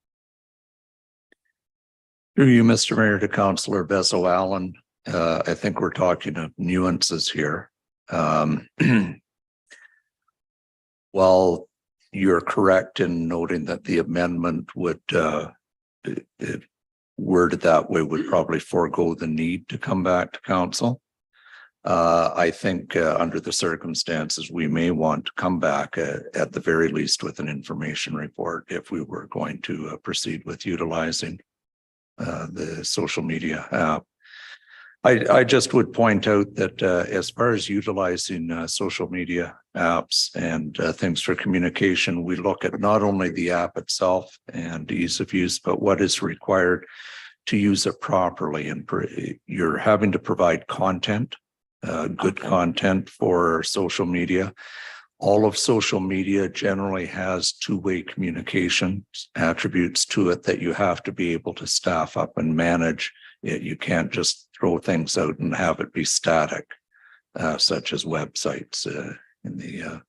Through you, Mr. Mayor, to Councillor Bessel-Allen, I think we're talking of nuances here. While you're correct in noting that the amendment would, worded that way, would probably forego the need to come back to council. I think under the circumstances, we may want to come back at the very least with an information report if we were going to proceed with utilizing the social media app. I just would point out that as far as utilizing social media apps and things for communication, we look at not only the app itself and ease of use, but what is required to use it properly. And you're having to provide content, good content for social media. All of social media generally has two-way communication attributes to it that you have to be able to staff up and manage. You can't just throw things out and have it be static, such as websites in the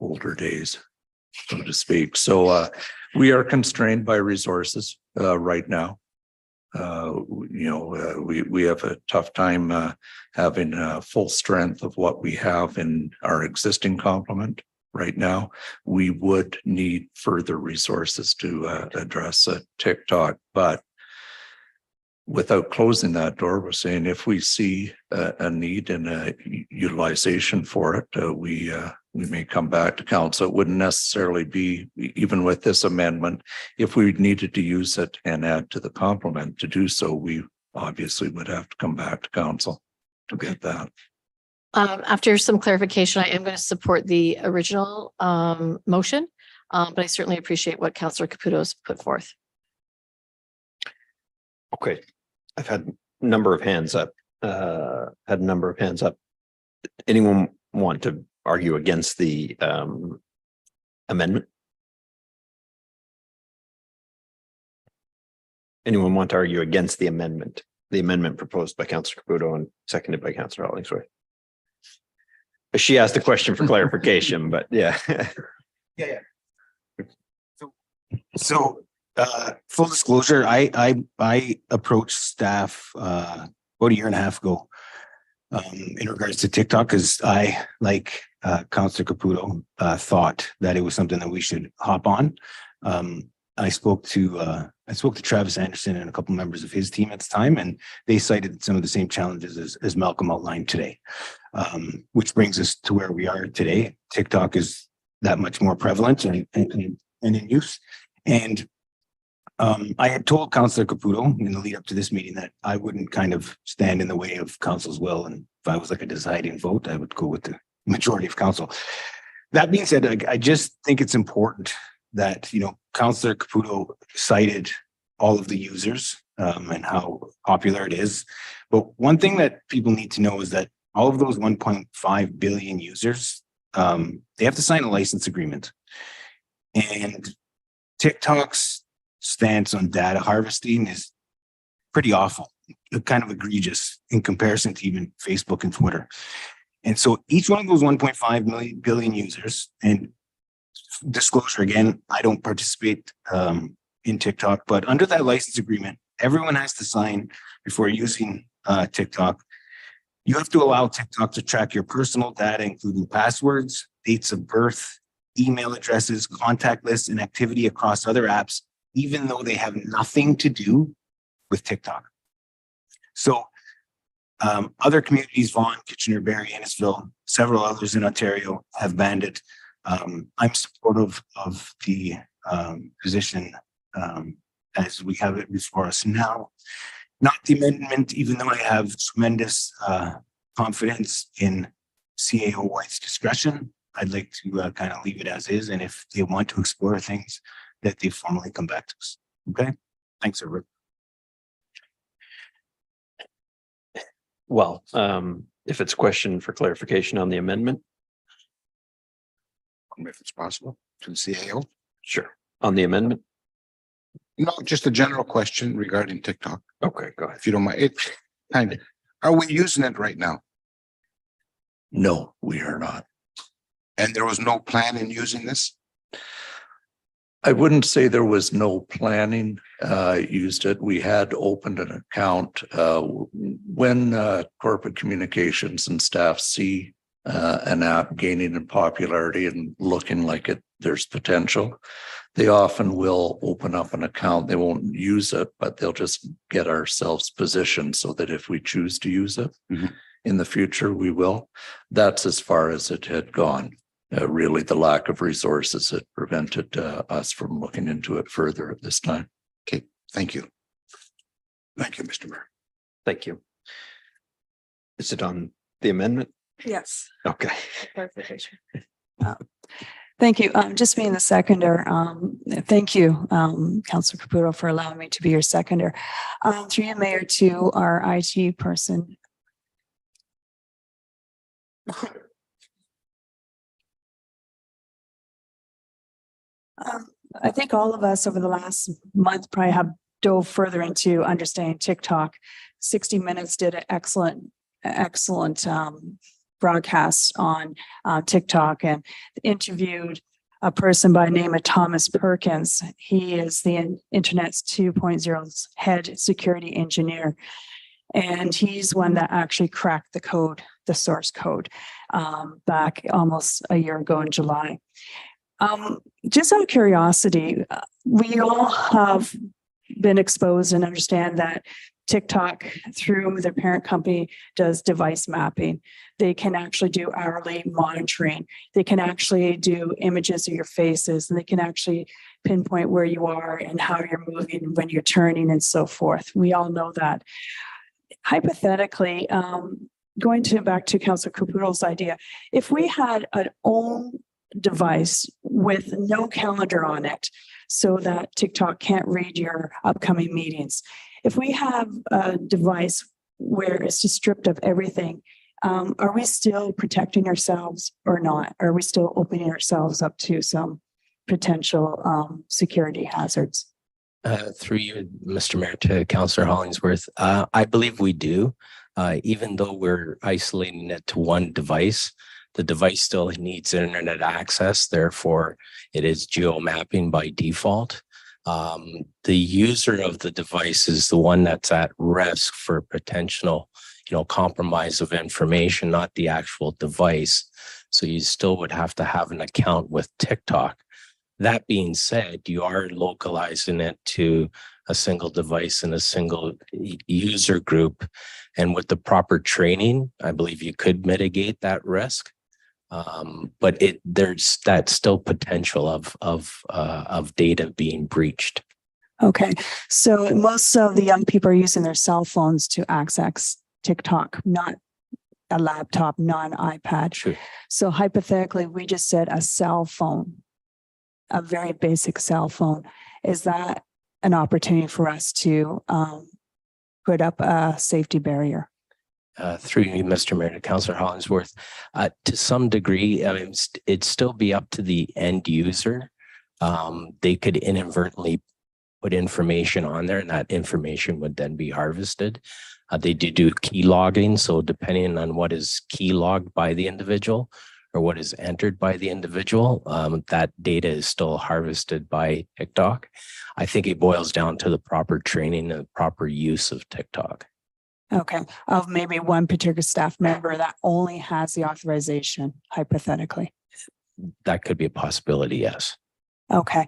older days, so to speak. So we are constrained by resources right now. We have a tough time having full strength of what we have in our existing complement right now. We would need further resources to address TikTok, but without closing that door, we're saying if we see a need and a utilization for it, we may come back to council. It wouldn't necessarily be, even with this amendment, if we needed to use it and add to the complement to do so, we obviously would have to come back to council to get that. After some clarification, I am going to support the original motion, but I certainly appreciate what Councillor Caputo has put forth. Okay. I've had a number of hands up. Anyone want to argue against the amendment? Anyone want to argue against the amendment? The amendment proposed by Councillor Caputo and seconded by Councillor Hollingsworth. She asked the question for clarification, but yeah. Yeah. So full disclosure, I approached staff about a year and a half ago in regards to TikTok, because I, like Councillor Caputo, thought that it was something that we should hop on. I spoke to Travis Anderson and a couple members of his team at the time, and they cited some of the same challenges as Malcolm outlined today, which brings us to where we are today. TikTok is that much more prevalent and in use. And I had told Councillor Caputo in the lead up to this meeting that I wouldn't kind of stand in the way of council's will. And if I was like a deciding vote, I would go with the majority of council. That being said, I just think it's important that, Councillor Caputo cited all of the users and how popular it is. But one thing that people need to know is that all of those 1.5 billion users, they have to sign a license agreement. And TikTok's stance on data harvesting is pretty awful, kind of egregious in comparison to even Facebook and Twitter. And so each one of those 1.5 billion users, and disclosure again, I don't participate in TikTok, but under that license agreement, everyone has to sign before using TikTok. You have to allow TikTok to track your personal data, including passwords, dates of birth, email addresses, contact lists, and activity across other apps, even though they have nothing to do with TikTok. So other communities, Vaughan, Kitchener-Barrie, Innisfil, several others in Ontario have banned it. I'm supportive of the position as we have it before us now. Not the amendment, even though I have tremendous confidence in CAO White's discretion. I'd like to kind of leave it as is. And if they want to explore things, that they formally come back to us. Okay? Thanks, everyone. Well, if it's a question for clarification on the amendment. If it's possible to the CAO. Sure. On the amendment. No, just a general question regarding TikTok. Okay, go ahead. If you don't mind, it kind of, are we using it right now? No, we are not. And there was no plan in using this? I wouldn't say there was no planning used it. We had opened an account when corporate communications and staff see an app gaining in popularity and looking like there's potential. They often will open up an account. They won't use it, but they'll just get ourselves positioned so that if we choose to use it in the future, we will. That's as far as it had gone. Really, the lack of resources had prevented us from looking into it further at this time. Okay, thank you. Thank you, Mr. Mayor. Thank you. Is it on the amendment? Yes. Okay. Clarification. Thank you. Just being the seconder, thank you, Councillor Caputo, for allowing me to be your seconder. Through you, Mayor, to our IT person. I think all of us over the last month probably have dove further into understanding TikTok. 60 Minutes did an excellent broadcast on TikTok and interviewed a person by the name of Thomas Perkins. He is the Internet's 2.0's head security engineer. And he's one that actually cracked the code, the source code, back almost a year ago in July. Just out of curiosity, we all have been exposed and understand that TikTok, through their parent company, does device mapping. They can actually do hourly monitoring. They can actually do images of your faces, and they can actually pinpoint where you are and how you're moving, when you're turning, and so forth. We all know that. Hypothetically, going back to Councillor Caputo's idea, if we had an own device with no calendar on it so that TikTok can't read your upcoming meetings, if we have a device where it's just stripped of everything, are we still protecting ourselves or not? Are we still opening ourselves up to some potential security hazards? Through you, Mr. Mayor, to Councillor Hollingsworth, I believe we do. Even though we're isolating it to one device, the device still needs internet access. Therefore, it is geo mapping by default. The user of the device is the one that's at risk for potential, compromise of information, not the actual device. So you still would have to have an account with TikTok. That being said, you are localizing it to a single device and a single user group. And with the proper training, I believe you could mitigate that risk. But there's that still potential of data being breached. Okay, so most of the young people are using their cell phones to access TikTok, not a laptop, not an iPad. True. So hypothetically, we just said a cell phone, a very basic cell phone. Is that an opportunity for us to put up a safety barrier? Through you, Mr. Mayor, to Councillor Hollingsworth, to some degree, it'd still be up to the end user. They could inadvertently put information on there, and that information would then be harvested. They do key logging, so depending on what is key logged by the individual or what is entered by the individual. That data is still harvested by TikTok. I think it boils down to the proper training and the proper use of TikTok. Okay, of maybe one particular staff member that only has the authorization, hypothetically. That could be a possibility, yes. Okay.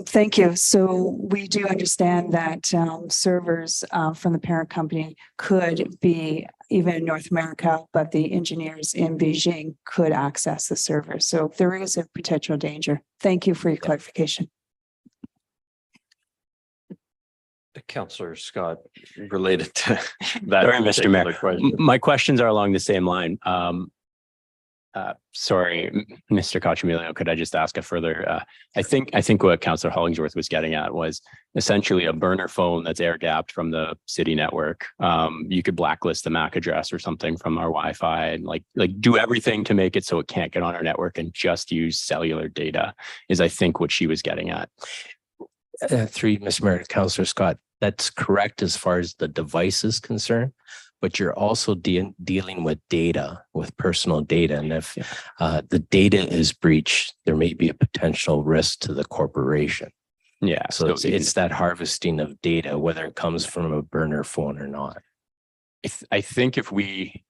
Thank you. So we do understand that servers from the parent company could be even in North America, but the engineers in Beijing could access the server. So there is a potential danger. Thank you for your clarification. Councillor Scott, related to that. Sorry, Mr. Mayor. particular question. My questions are along the same line. Sorry, Mr. Cochamilio, could I just ask a further? I think what Councillor Hollingsworth was getting at was essentially a burner phone that's air gapped from the city network. You could blacklist the MAC address or something from our Wi-Fi and like do everything to make it so it can't get on our network and just use cellular data is I think what she was getting at. Through Mr. Mayor, Councillor Scott, that's correct as far as the device is concerned, but you're also dealing with data, with personal data. And if the data is breached, there may be a potential risk to the corporation. Yeah. So it's that harvesting of data, whether it comes from a burner phone or not. I think if we,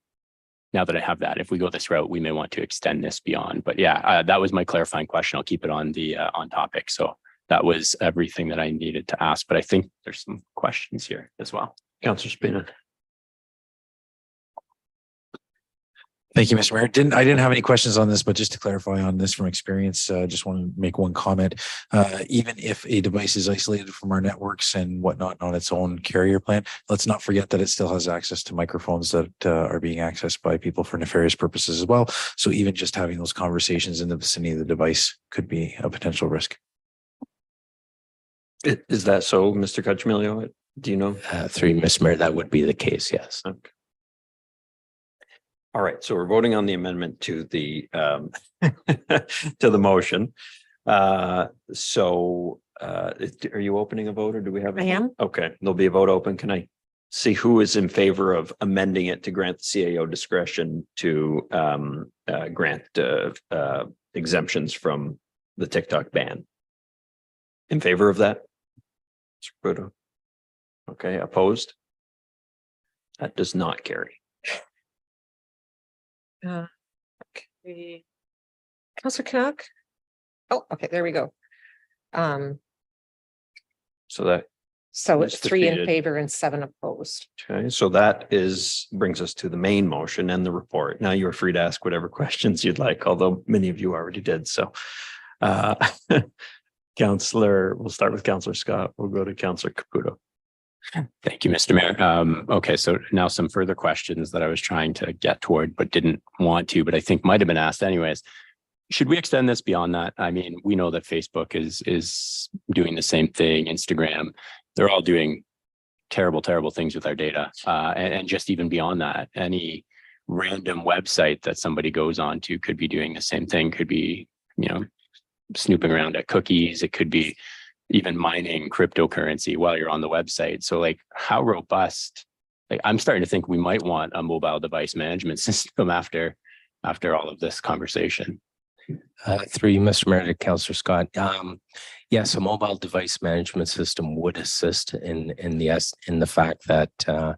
now that I have that, if we go this route, we may want to extend this beyond. But yeah, that was my clarifying question. I'll keep it on the on topic. So that was everything that I needed to ask. But I think there's some questions here as well. Councillor Spina. Thank you, Mr. Mayor. I didn't have any questions on this, but just to clarify on this from experience, just want to make one comment. Even if a device is isolated from our networks and whatnot on its own carrier plan, let's not forget that it still has access to microphones that are being accessed by people for nefarious purposes as well. So even just having those conversations in the vicinity of the device could be a potential risk. Is that so, Mr. Cochamilio? Do you know? Through Mr. Mayor, that would be the case, yes. Okay. All right, so we're voting on the amendment to the to the motion. Are you opening a vote or do we have? I am. Okay, there'll be a vote open. Can I see who is in favor of amending it to grant the CAO discretion to grant exemptions from the TikTok ban? In favor of that? Okay, opposed? That does not carry. Okay. Councillor Canuck? Oh, okay, there we go. So that. So is it's 3 in defeated. favor and 7 opposed. Okay, so that brings us to the main motion and the report. Now you are free to ask whatever questions you'd like, although many of you already did. So Councillor, we'll start with Councillor Scott. We'll go to Councillor Caputo. Thank you, Mr. Mayor. Okay, so now some further questions that I was trying to get toward, but didn't want to, but I think might have been asked anyways. Should we extend this beyond that? I mean, we know that Facebook is doing the same thing, Instagram, they're all doing terrible, terrible things with our data. And just even beyond that, any random website that somebody goes on to could be doing the same thing, could be, snooping around at cookies. It could be even mining cryptocurrency while you're on the website. So like how robust, I'm starting to think we might want a mobile device management system after all of this conversation. Through you, Mr. Mayor, to Councillor Scott. Yes, a mobile device management system would assist in the fact that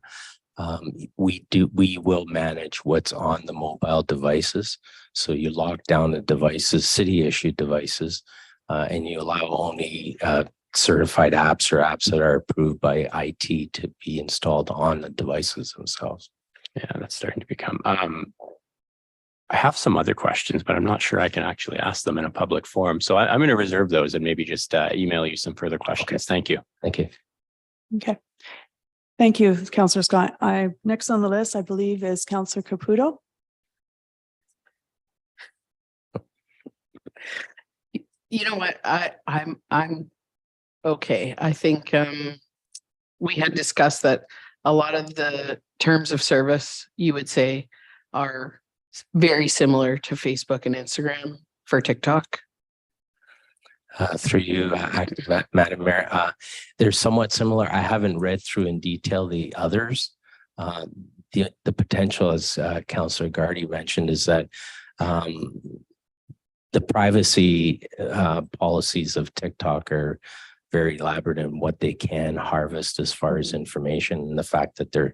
we will manage what's on the mobile devices. So you lock down the devices, city issued devices, and you allow only certified apps or apps that are approved by IT to be installed on the devices themselves. Yeah, that's starting to become. I have some other questions, but I'm not sure I can actually ask them in a public forum. So I'm going to reserve those and maybe just email you some further questions. Okay. Thank you. Thank you. Okay. Thank you, Councillor Scott. Next on the list, I believe, is Councillor Caputo. You know what? I'm okay. I think we had discussed that a lot of the terms of service, you would say, are very similar to Facebook and Instagram for TikTok. Through you, Madam Mayor, they're somewhat similar. I haven't read through in detail the others. The potential, as Councillor Gardy mentioned, is that The privacy policies of TikTok are very elaborate in what they can harvest as far as information, and the fact that they're,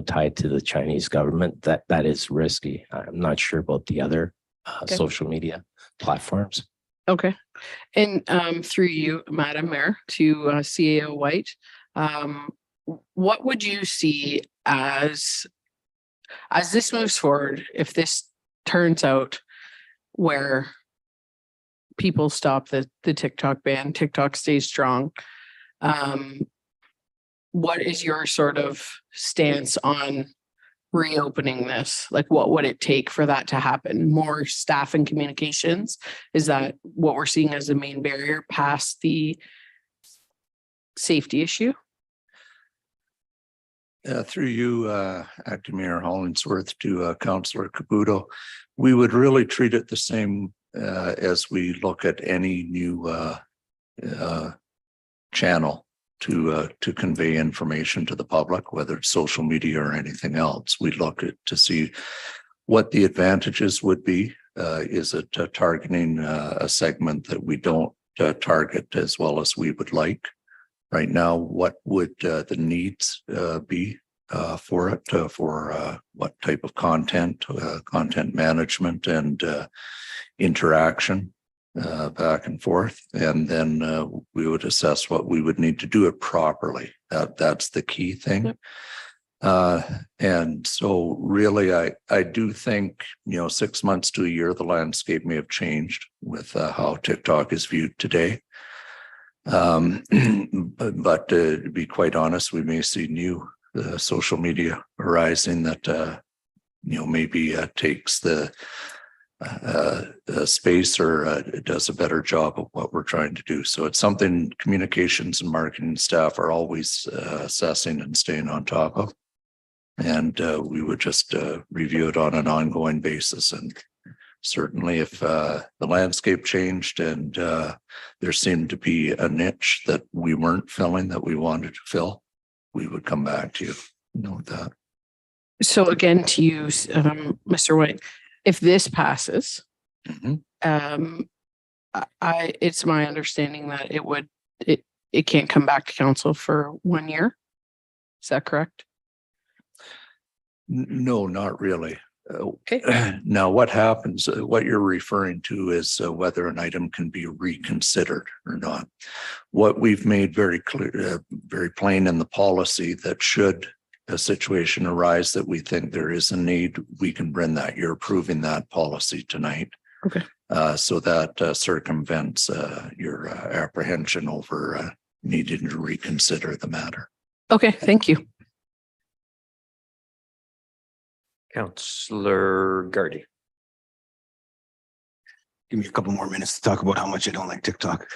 tied to the Chinese government, that is risky. I'm not sure about the other social media platforms. Okay. And through you, Madam Mayor, to CAO White, what would you see as this moves forward, if this turns out where people stop the TikTok ban, TikTok stays strong, what is your sort of stance on reopening this? Like, what would it take for that to happen? More staff and communications? Is that what we're seeing as the main barrier past the safety issue? Through you, Acting Mayor Hollingsworth, to Councillor Caputo, we would really treat it the same as we look at any new channel to convey information to the public, whether it's social media or anything else. We look at to see what the advantages would be. Is it targeting a segment that we don't target as well as we would like? Right now, what would the needs be for it, for what type of content, content management and interaction back and forth. And then we would assess what we would need to do it properly. That's the key thing. And so really, I do think, 6 months to a year, the landscape may have changed with how TikTok is viewed today. But to be quite honest, we may see new social media arising that, maybe takes the space or does a better job of what we're trying to do. So it's something communications and marketing staff are always assessing and staying on top of. And we would just review it on an ongoing basis. And certainly if the landscape changed and there seemed to be a niche that we weren't filling that we wanted to fill, we would come back to you. Note that. So again, to use Mr. White, if this passes, it's my understanding that it can't come back to council for 1 year. Is that correct? No, not really. Okay. Now, what happens, what you're referring to is whether an item can be reconsidered or not. What we've made very clear, very plain in the policy, that should a situation arise that we think there is a need, we can bring that. You're approving that policy tonight. Okay. So that circumvents your apprehension over needing to reconsider the matter. Okay, thank you. Councillor Gardy. Give me a couple more minutes to talk about how much I don't like TikTok.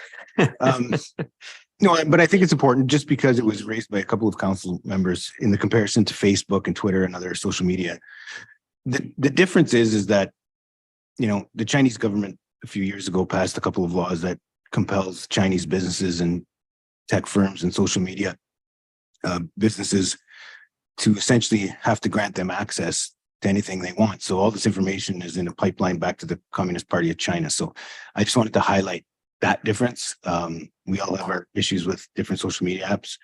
No, but I think it's important just because it was raised by a couple of council members in the comparison to Facebook and Twitter and other social media. The difference is that, the Chinese government a few years ago passed a couple of laws that compels Chinese businesses and tech firms and social media businesses to essentially have to grant them access to anything they want. So all this information is in a pipeline back to the Communist Party of China. So I just wanted to highlight that difference. We all have our issues with different social media apps.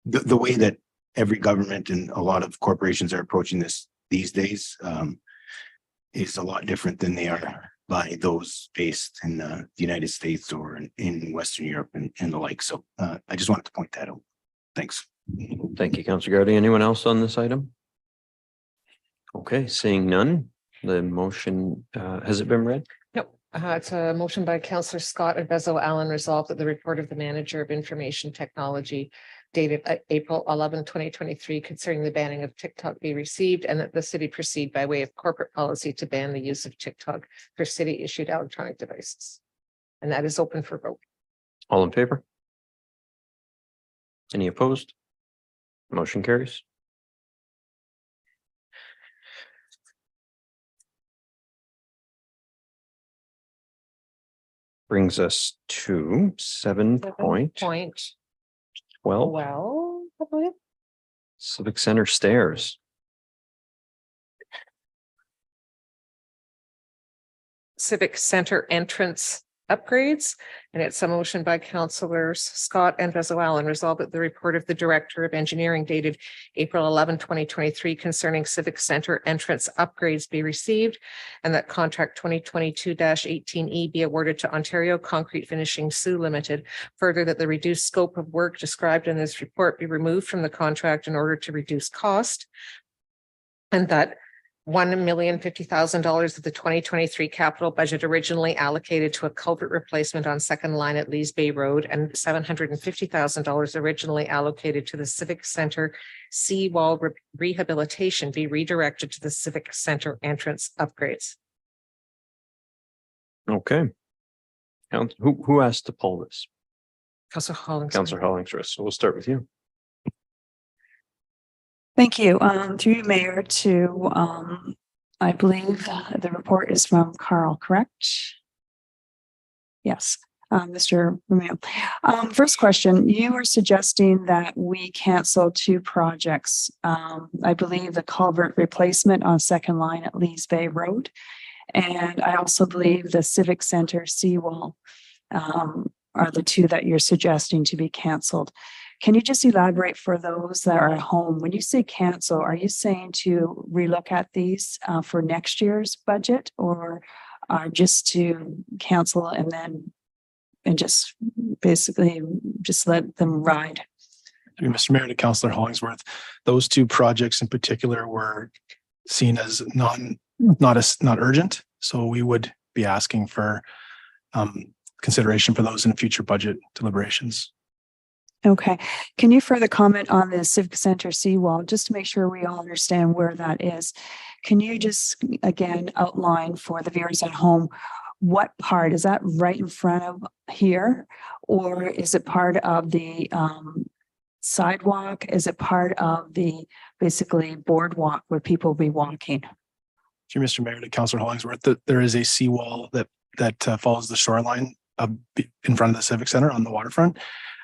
The way that every government and a lot of corporations are approaching this these days is a lot different than they are by those based in the United States or in Western Europe and the like. So I just wanted to point that out. Thanks. Thank you, Councillor Gardy. Anyone else on this item? Okay, seeing none, the motion, has it been read? Nope. It's a motion by Councillor Scott and Bezo Allen, resolved that the report of the Manager of Information Technology dated April 11, 2023 concerning the banning of TikTok be received, and that the city proceed by way of corporate policy to ban the use of TikTok for city issued electronic devices. And that is open for vote. All in favor? Any opposed? Motion carries. Brings us to 7.12 Well, Civic Center stairs. Civic Center entrance upgrades. And it's a motion by councillors Scott and Vezoal, resolved that the report of the Director of Engineering dated April 11, 2023 concerning Civic Center entrance upgrades be received, and that contract 2022-18E be awarded to Ontario Concrete Finishing Sioux Limited. Further, that the reduced scope of work described in this report be removed from the contract in order to reduce cost, and that $1,050,000 of the 2023 capital budget originally allocated to a culvert replacement on second line at Lees Bay Road and $750,000 originally allocated to the Civic Center seawall rehabilitation be redirected to the Civic Center entrance upgrades. Okay. Who asked to pull this? Councillor Hollingsworth. Councillor Hollingsworth. So we'll start with you. Thank you. Through you, Mayor, to, I believe the report is from Carl, correct? Yes, Mr. Romeo. First question, you were suggesting that we cancel 2 projects. I believe the culvert replacement on second line at Lees Bay Road. And I also believe the Civic Center seawall are the 2 that you're suggesting to be canceled. Can you just elaborate for those that are at home? When you say cancel, are you saying to relook at these for next year's budget, or just to cancel and just basically just let them ride? Mr. Mayor, to Councillor Hollingsworth, those 2 projects in particular were seen as not urgent. So we would be asking for consideration for those in future budget deliberations. Okay. Can you further comment on the Civic Center seawall, just to make sure we all understand where that is? Can you just, again, outline for the viewers at home, what part? Is that right in front of here? Or is it part of the sidewalk? Is it part of the basically boardwalk where people will be walking? Through Mr. Mayor, to Councillor Hollingsworth, there is a seawall that follows the shoreline in front of the Civic Center on the waterfront.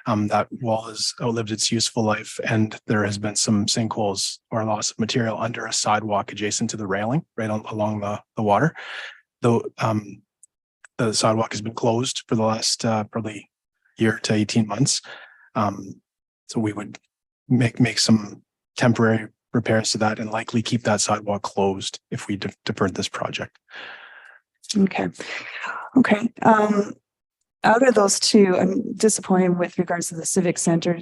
That wall has outlived its useful life, and there has been some sinkholes or loss of material under a sidewalk adjacent to the railing right along the water. Though the sidewalk has been closed for the last probably year to 18 months. So we would make some temporary repairs to that and likely keep that sidewalk closed if we deferred this project. Okay. Okay. Out of those 2, I'm disappointed with regards to the Civic Center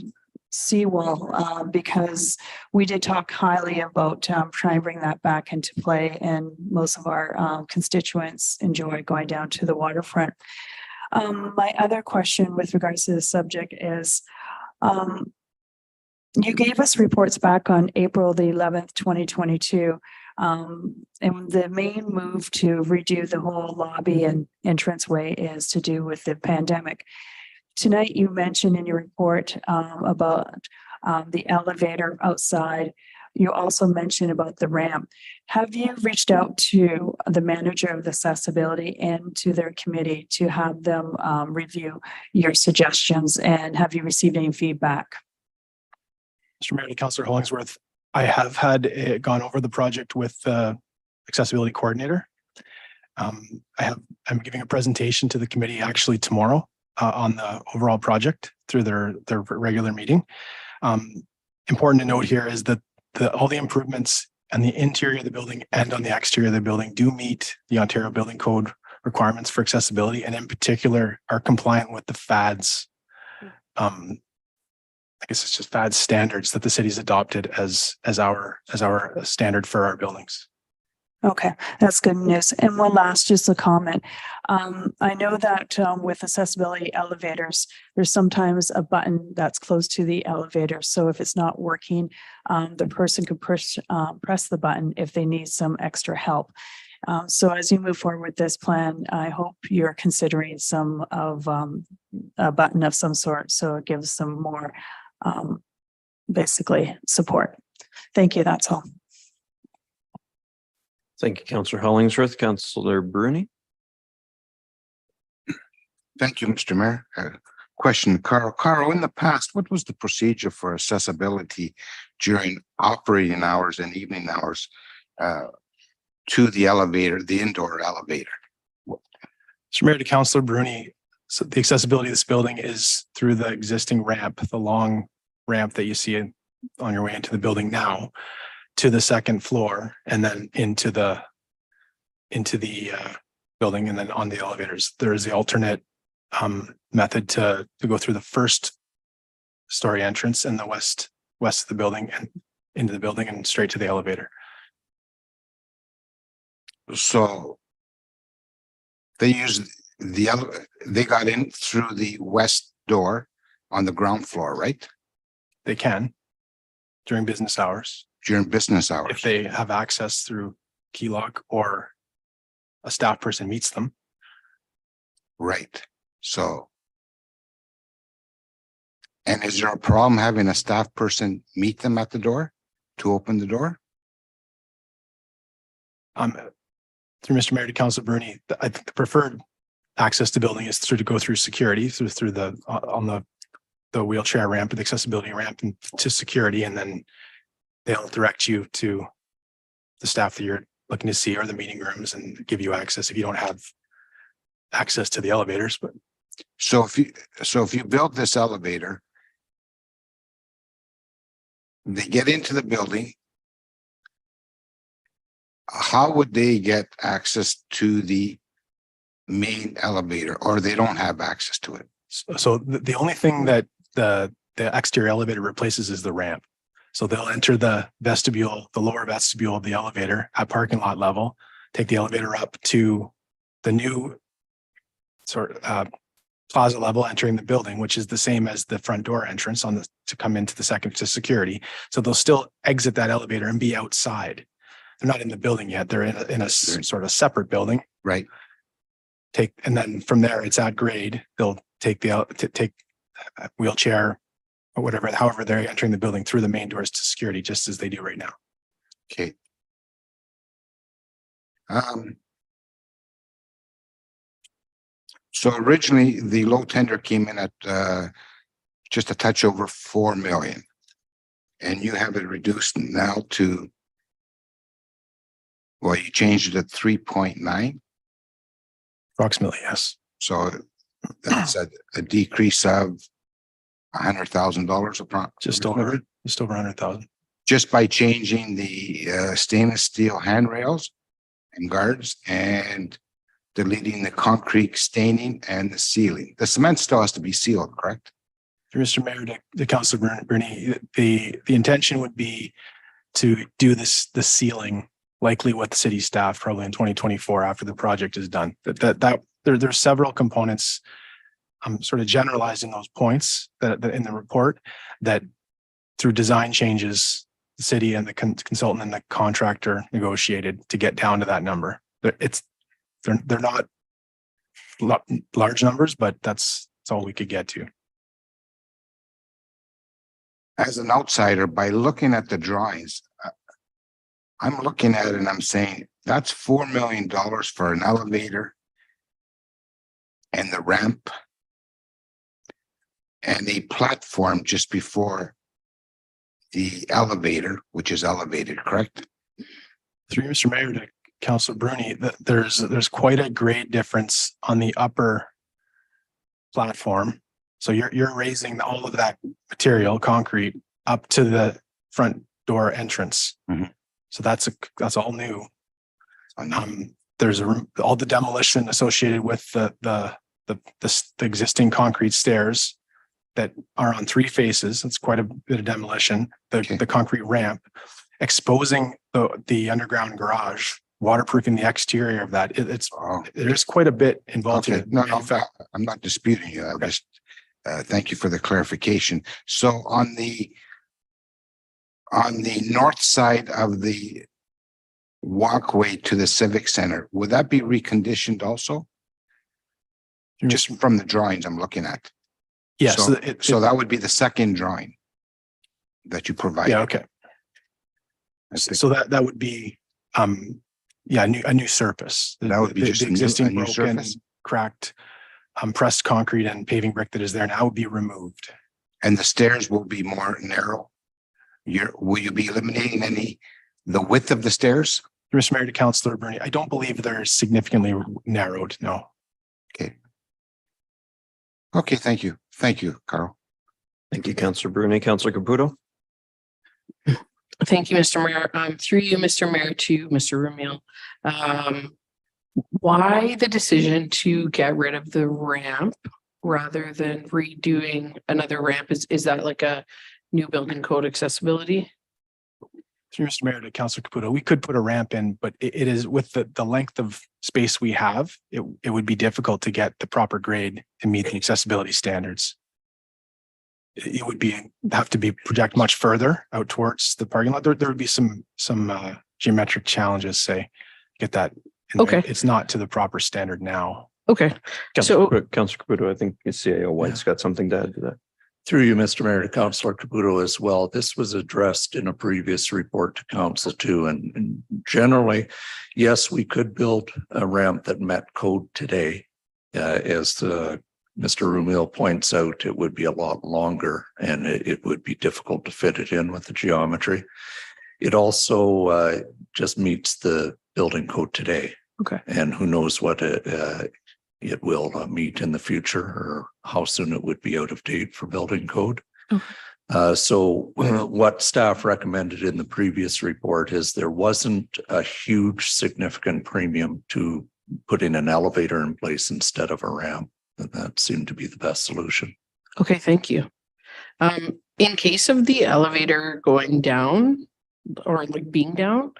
seawall because we did talk highly about trying to bring that back into play, and most of our constituents enjoy going down to the waterfront. My other question with regards to this subject is, you gave us reports back on April the 11th, 2022. And the main move to redo the whole lobby and entranceway is to do with the pandemic. Tonight, you mentioned in your report about the elevator outside. You also mentioned about the ramp. Have you reached out to the manager of accessibility and to their committee to have them review your suggestions? And have you received any feedback? Mr. Mayor, to Councillor Hollingsworth, I have gone over the project with the accessibility coordinator. I'm giving a presentation to the committee actually tomorrow on the overall project through their regular meeting. Important to note here is that all the improvements on the interior of the building and on the exterior of the building do meet the Ontario Building Code requirements for accessibility, and in particular are compliant with the FADS. I guess it's just FADS standards that the city's adopted as our standard for our buildings. Okay, that's good news. And one last, just a comment. I know that with accessibility elevators, there's sometimes a button that's close to the elevator. So if it's not working, the person could press the button if they need some extra help. So as you move forward with this plan, I hope you're considering some of a button of some sort, so it gives some more basically support. Thank you. That's all. Thank you, Councillor Hollingsworth. Councillor Bruni. Thank you, Mr. Mayor. Question, Carl. Carl, in the past, what was the procedure for accessibility during operating hours and evening hours to the elevator, the indoor elevator? Mr. Mayor, to Councillor Bruni, so the accessibility of this building is through the existing ramp, the long ramp that you see on your way into the building now, to the second floor, and then into the building, and then on the elevators. There is the alternate method to go through the first story entrance in the west of the building and into the building and straight to the elevator. So they they got in through the west door on the ground floor, right? They can during business hours. During business hours. If they have access through key lock or a staff person meets them. Right. So. And is there a problem having a staff person meet them at the door to open the door? Through Mr. Mayor to Councilor Bruni, I think the preferred access to building is to go through security through the on the wheelchair ramp, the accessibility ramp, and to security, and then they'll direct you to the staff that you're looking to see or the meeting rooms and give you access if you don't have access to the elevators. But so if you build this elevator, they get into the building, how would they get access to the main elevator, or they don't have access to it? So the only thing that the exterior elevator replaces is the ramp. So they'll enter the vestibule, the lower vestibule of the elevator at parking lot level, take the elevator up to the new plaza level entering the building, which is the same as the front door entrance to come into the second to security. So they'll still exit that elevator and be outside. They're not in the building yet. They're in a sort of separate building. Right. And then from there, it's at grade. They'll take take a wheelchair or whatever, however they're entering the building through the main doors to security, just as they do right now. Okay. So originally the low tender came in at just a touch over 4 million, and you have it reduced now to, well, you changed it to 3.9. Approximately, yes. So that's a decrease of $100,000 approximately. Just over 100,000. Just by changing the stainless steel handrails and guards and deleting the concrete staining and the sealing. The cement still has to be sealed, correct? Mr. Mayor, to Councilor Bruni, the intention would be to do the sealing likely with the city staff probably in 2024 after the project is done. There's several components. I'm sort of generalizing those points that in the report that through design changes, the city and the consultant and the contractor negotiated to get down to that number. They're not large numbers, but that's all we could get to. As an outsider, by looking at the drawings, I'm looking at it and I'm saying that's $4 million for an elevator and the ramp and a platform just before the elevator, which is elevated, correct? Through Mr. Mayor to Councilor Bruni, there's quite a grade difference on the upper platform. So you're raising all of that material, concrete, up to the front door entrance. Mm-hmm. So that's all new. There's all the demolition associated with the existing concrete stairs that are on 3 faces. It's quite a bit of demolition. The concrete ramp, exposing the underground garage, waterproofing the exterior of that. There's quite a bit involved. Okay. No, I'm not disputing you. I just thank you for the clarification. So on the north side of the walkway to the Civic Center, would that be reconditioned also? Just from the drawings I'm looking at. Yes. So that would be the second drawing that you provide. Yeah. Okay. So that would be a new surface. That would be just the existing a new broken, surface? cracked, pressed concrete and paving brick that is there now would be removed. And the stairs will be more narrow. Will you be eliminating the width of the stairs? Mr. Mayor to Councilor Bruni, I don't believe they're significantly narrowed. No. Okay. Okay, thank you. Thank you, Carl. Thank you, Councillor Bruni. Councillor Caputo. Thank you, Mr. Mayor. Through you, Mr. Mayor, to Mr. Rumil. Why the decision to get rid of the ramp rather than redoing another ramp? Is that like a new building code accessibility? Through Mr. Mayor to Councillor Caputo, we could put a ramp in, but it is with the length of space we have, it would be difficult to get the proper grade to meet the accessibility standards. It would have to be project much further out towards the parking lot. There would be some geometric challenges, say, get that. Okay. It's not to the proper standard now. Okay. Councillor Caputo, I think CAO White's got something to add to that. Through you, Mr. Mayor, to Councillor Caputo as well. This was addressed in a previous report to council too. And generally, yes, we could build a ramp that met code today. As Mr. Rumil points out, it would be a lot longer and it would be difficult to fit it in with the geometry. It also just meets the building code today. Okay. And who knows what it will meet in the future or how soon it would be out of date for building code. Okay. So what staff recommended in the previous report is there wasn't a huge significant premium to putting an elevator in place instead of a ramp. And that seemed to be the best solution. Okay, thank you. In case of the elevator going down or like being down,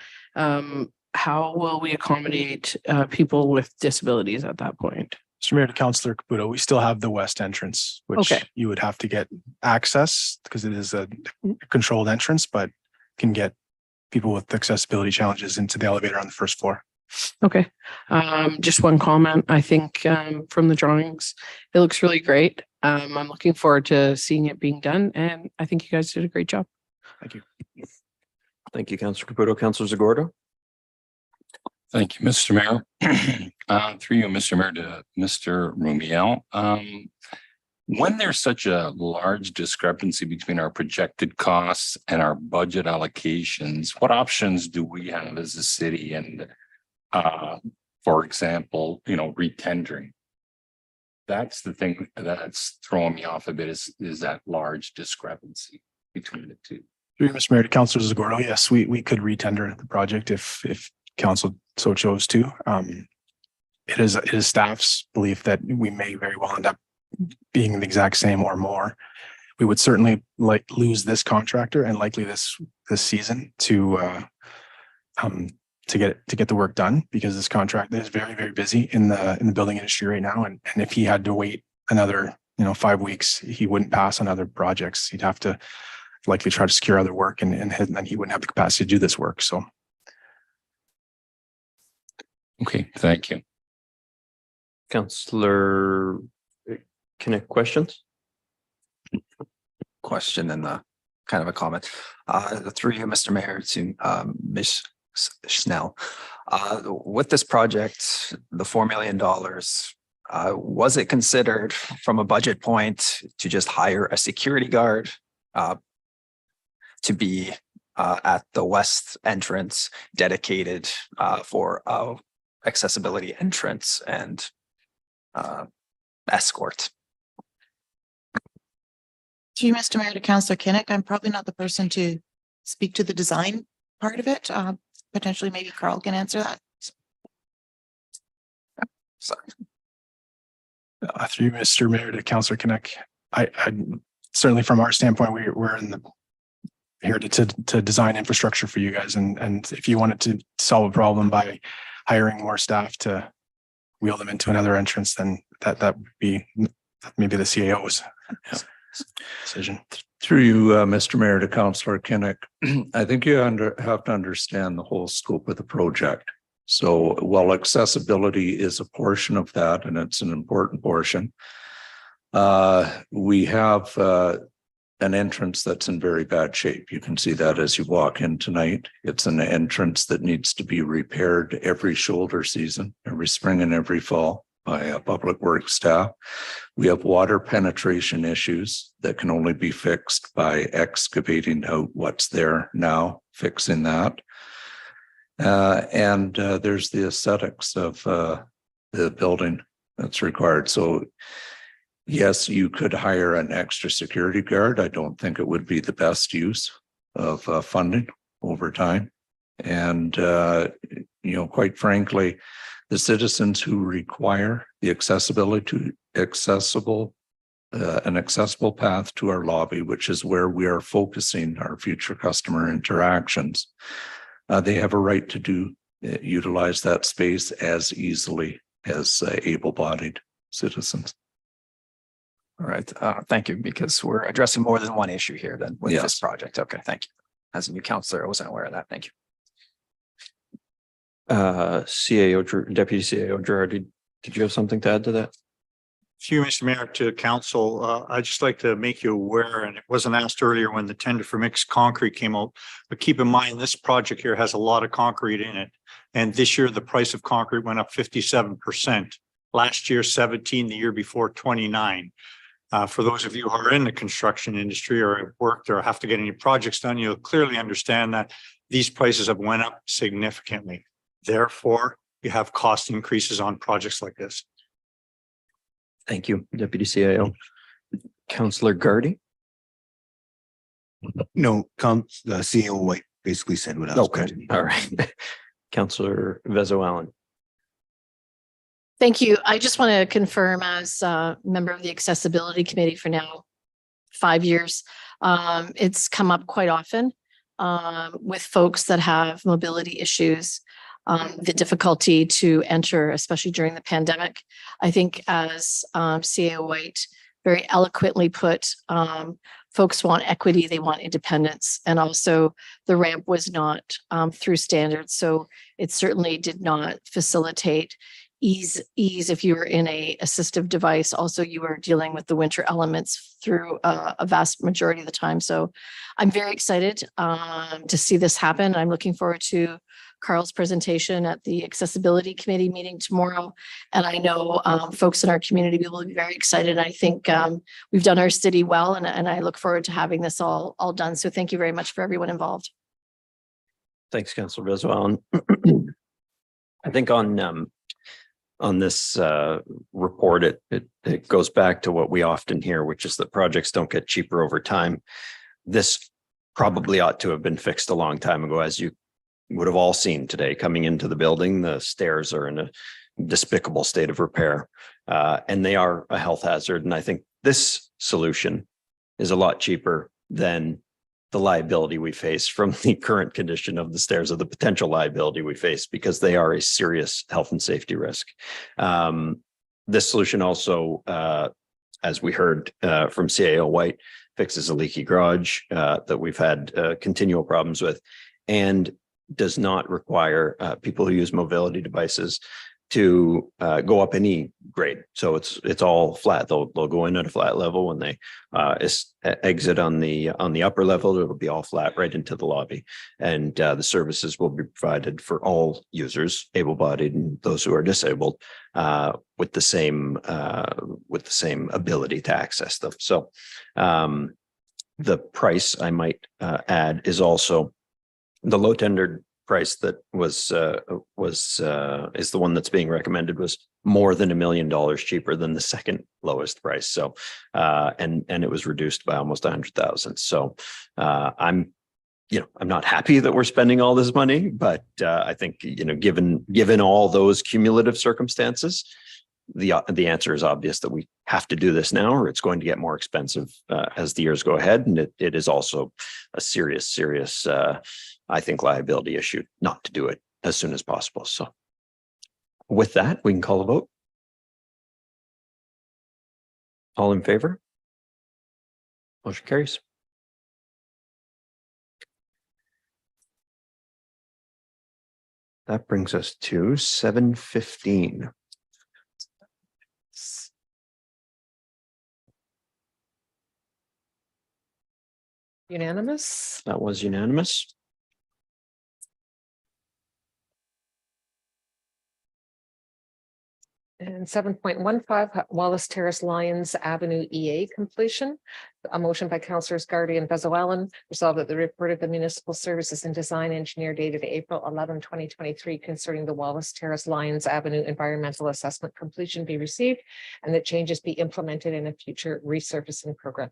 how will we accommodate people with disabilities at that point? Mr. Mayor to Councillor Caputo, we still have the west entrance, which you would have to get access because it is a controlled entrance, but can get people with accessibility challenges into the elevator on the first floor. Okay. Just one comment. I think from the drawings, it looks really great. I'm looking forward to seeing it being done, and I think you guys did a great job. Thank you. Thank you, Councillor Caputo. Councillor Zagordo. Thank you, Mr. Mayor. Through you, Mr. Mayor, to Mr. Rumiel. When there's such a large discrepancy between our projected costs and our budget allocations, what options do we have as a city? And for example, retendering. That's the thing that's throwing me off a bit is that large discrepancy between the two. Through you, Mr. Mayor to Councillor Zagordo, yes, we could retender the project if council so chose to. It is staff's belief that we may very well end up being the exact same or more. We would certainly lose this contractor and likely this season to get the work done because this contractor is very, very busy in the building industry right now. And if he had to wait another 5 weeks, he wouldn't pass on other projects. He'd have to likely try to secure other work and then he wouldn't have the capacity to do this work. So. Okay, thank you. Councillor Kinnick, questions? Question and kind of a comment. Through you, Mr. Mayor, to Ms. Schnell. With this project, the $4 million, was it considered from a budget point to just hire a security guard to be at the west entrance dedicated for accessibility entrance and escort? To you, Mr. Mayor, to Councillor Kinnick, I'm probably not the person to speak to the design part of it. Potentially, maybe Carl can answer that. Sorry. Through Mr. Mayor to Councillor Kinnick, I certainly from our standpoint, we're here to design infrastructure for you guys, and if you wanted to solve a problem by hiring more staff to wheel them into another entrance, then that would be maybe the CAO's decision. Through you, Mr. Mayor to Councillor Kinnick, I think you have to understand the whole scope of the project. So while accessibility is a portion of that, and it's an important portion, we have an entrance that's in very bad shape. You can see that as you walk in tonight. It's an entrance that needs to be repaired every shoulder season, every spring and every fall by public works staff. We have water penetration issues that can only be fixed by excavating out what's there now, fixing that. And there's the aesthetics of the building. that's required. So yes, you could hire an extra security guard. I don't think it would be the best use of funding over time. And, quite frankly, the citizens who require the an accessible path to our lobby, which is where we are focusing our future customer interactions, they have a right to utilize that space as easily as able-bodied citizens. All right, thank you, because we're addressing more than one issue here then with this project. Okay, thank you. As a new counselor, I wasn't aware of that. Thank you. Deputy CAO Girardi, did you have something to add to that? Through you, Mr. Mayor, to council, I'd just like to make you aware, and it wasn't asked earlier when the tender for mixed concrete came out, but keep in mind, this project here has a lot of concrete in it. And this year, the price of concrete went up 57%. Last year, 17, the year before, 29. For those of you who are in the construction industry or have worked or have to get any projects done, you'll clearly understand that these prices have went up significantly. Therefore, you have cost increases on projects like this. Thank you, Deputy CAO. Councillor Gardy? No, CEO White basically said what I was going to do. All right. Councillor Vezo-Allen. Thank you. I just want to confirm as a member of the Accessibility Committee for now 5 years. It's come up quite often with folks that have mobility issues, the difficulty to enter, especially during the pandemic. I think as CAO White very eloquently put, folks want equity, they want independence, and also the ramp was not through standards. So it certainly did not facilitate ease if you were in a assistive device. Also, you were dealing with the winter elements through a vast majority of the time. So I'm very excited to see this happen. I'm looking forward to Carl's presentation at the Accessibility Committee meeting tomorrow. And I know folks in our community will be very excited. I think we've done our city well, and I look forward to having this all done. So thank you very much for everyone involved. Thanks, Councillor Vezo-Allen. I think on this report, it goes back to what we often hear, which is that projects don't get cheaper over time. This probably ought to have been fixed a long time ago. As you would have all seen today, coming into the building, the stairs are in a despicable state of repair, and they are a health hazard. And I think this solution is a lot cheaper than the liability we face from the current condition of the stairs, or the potential liability we face, because they are a serious health and safety risk. This solution also, as we heard from CAO White, fixes a leaky garage that we've had continual problems with, and does not require people who use mobility devices to go up any grade. So it's all flat. They'll go in at a flat level. When they exit on the upper level, it'll be all flat right into the lobby. And the services will be provided for all users, able-bodied and those who are disabled, with the same ability to access them. So the price, I might add, is also the low tendered price that is the one that's being recommended, was more than $1 million cheaper than the second lowest price. So and it was reduced by almost 100,000. So I'm not happy that we're spending all this money, but I think, given all those cumulative circumstances, the answer is obvious, that we have to do this now, or it's going to get more expensive as the years go ahead. And it is also a serious I think, liability issue not to do it as soon as possible. So with that, we can call a vote. All in favor? Motion carries. That brings us to 7:15. Unanimous? That was unanimous. And 7.15 Wallace Terrace Lyons Avenue EA completion. A motion by Councillors Gardy and Bezo-Allen, resolved that the report of the municipal services and design engineer dated April 11, 2023 concerning the Wallace Terrace Lyons Avenue environmental assessment completion be received and that changes be implemented in a future resurfacing program.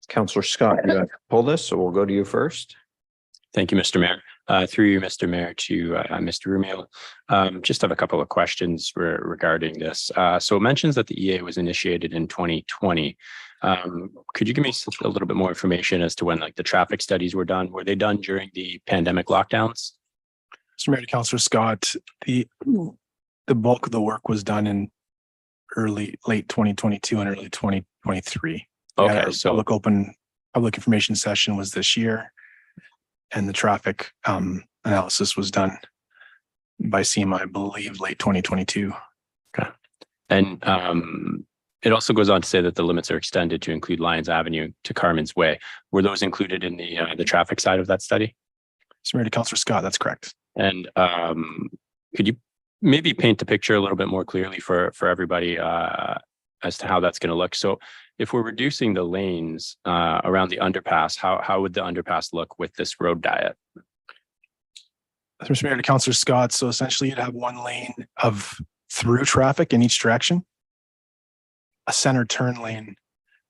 Councillor Scott, you have to pull this, so we'll go to you first. Thank you, Mr. Mayor. Through you, Mr. Mayor, to Mr. Rumio. Just have a couple of questions regarding this. So it mentions that the EA was initiated in 2020. Could you give me a little bit more information as to when like the traffic studies were done? Were they done during the pandemic lockdowns? Mr. Mayor, to Councillor Scott, the bulk of the work was done in late 2022 and early 2023. Okay, so public information session was this year. And the traffic analysis was done by SEMA, I believe, late 2022. Okay. And it also goes on to say that the limits are extended to include Lyons Avenue to Carmen's Way. Were those included in the traffic side of that study? Mr. Mayor, to Councillor Scott, that's correct. And could you maybe paint the picture a little bit more clearly for everybody as to how that's going to look? So if we're reducing the lanes around the underpass, how would the underpass look with this road diet? Mr. Mayor, to Councillor Scott, so essentially you'd have one lane of through traffic in each direction, a center turn lane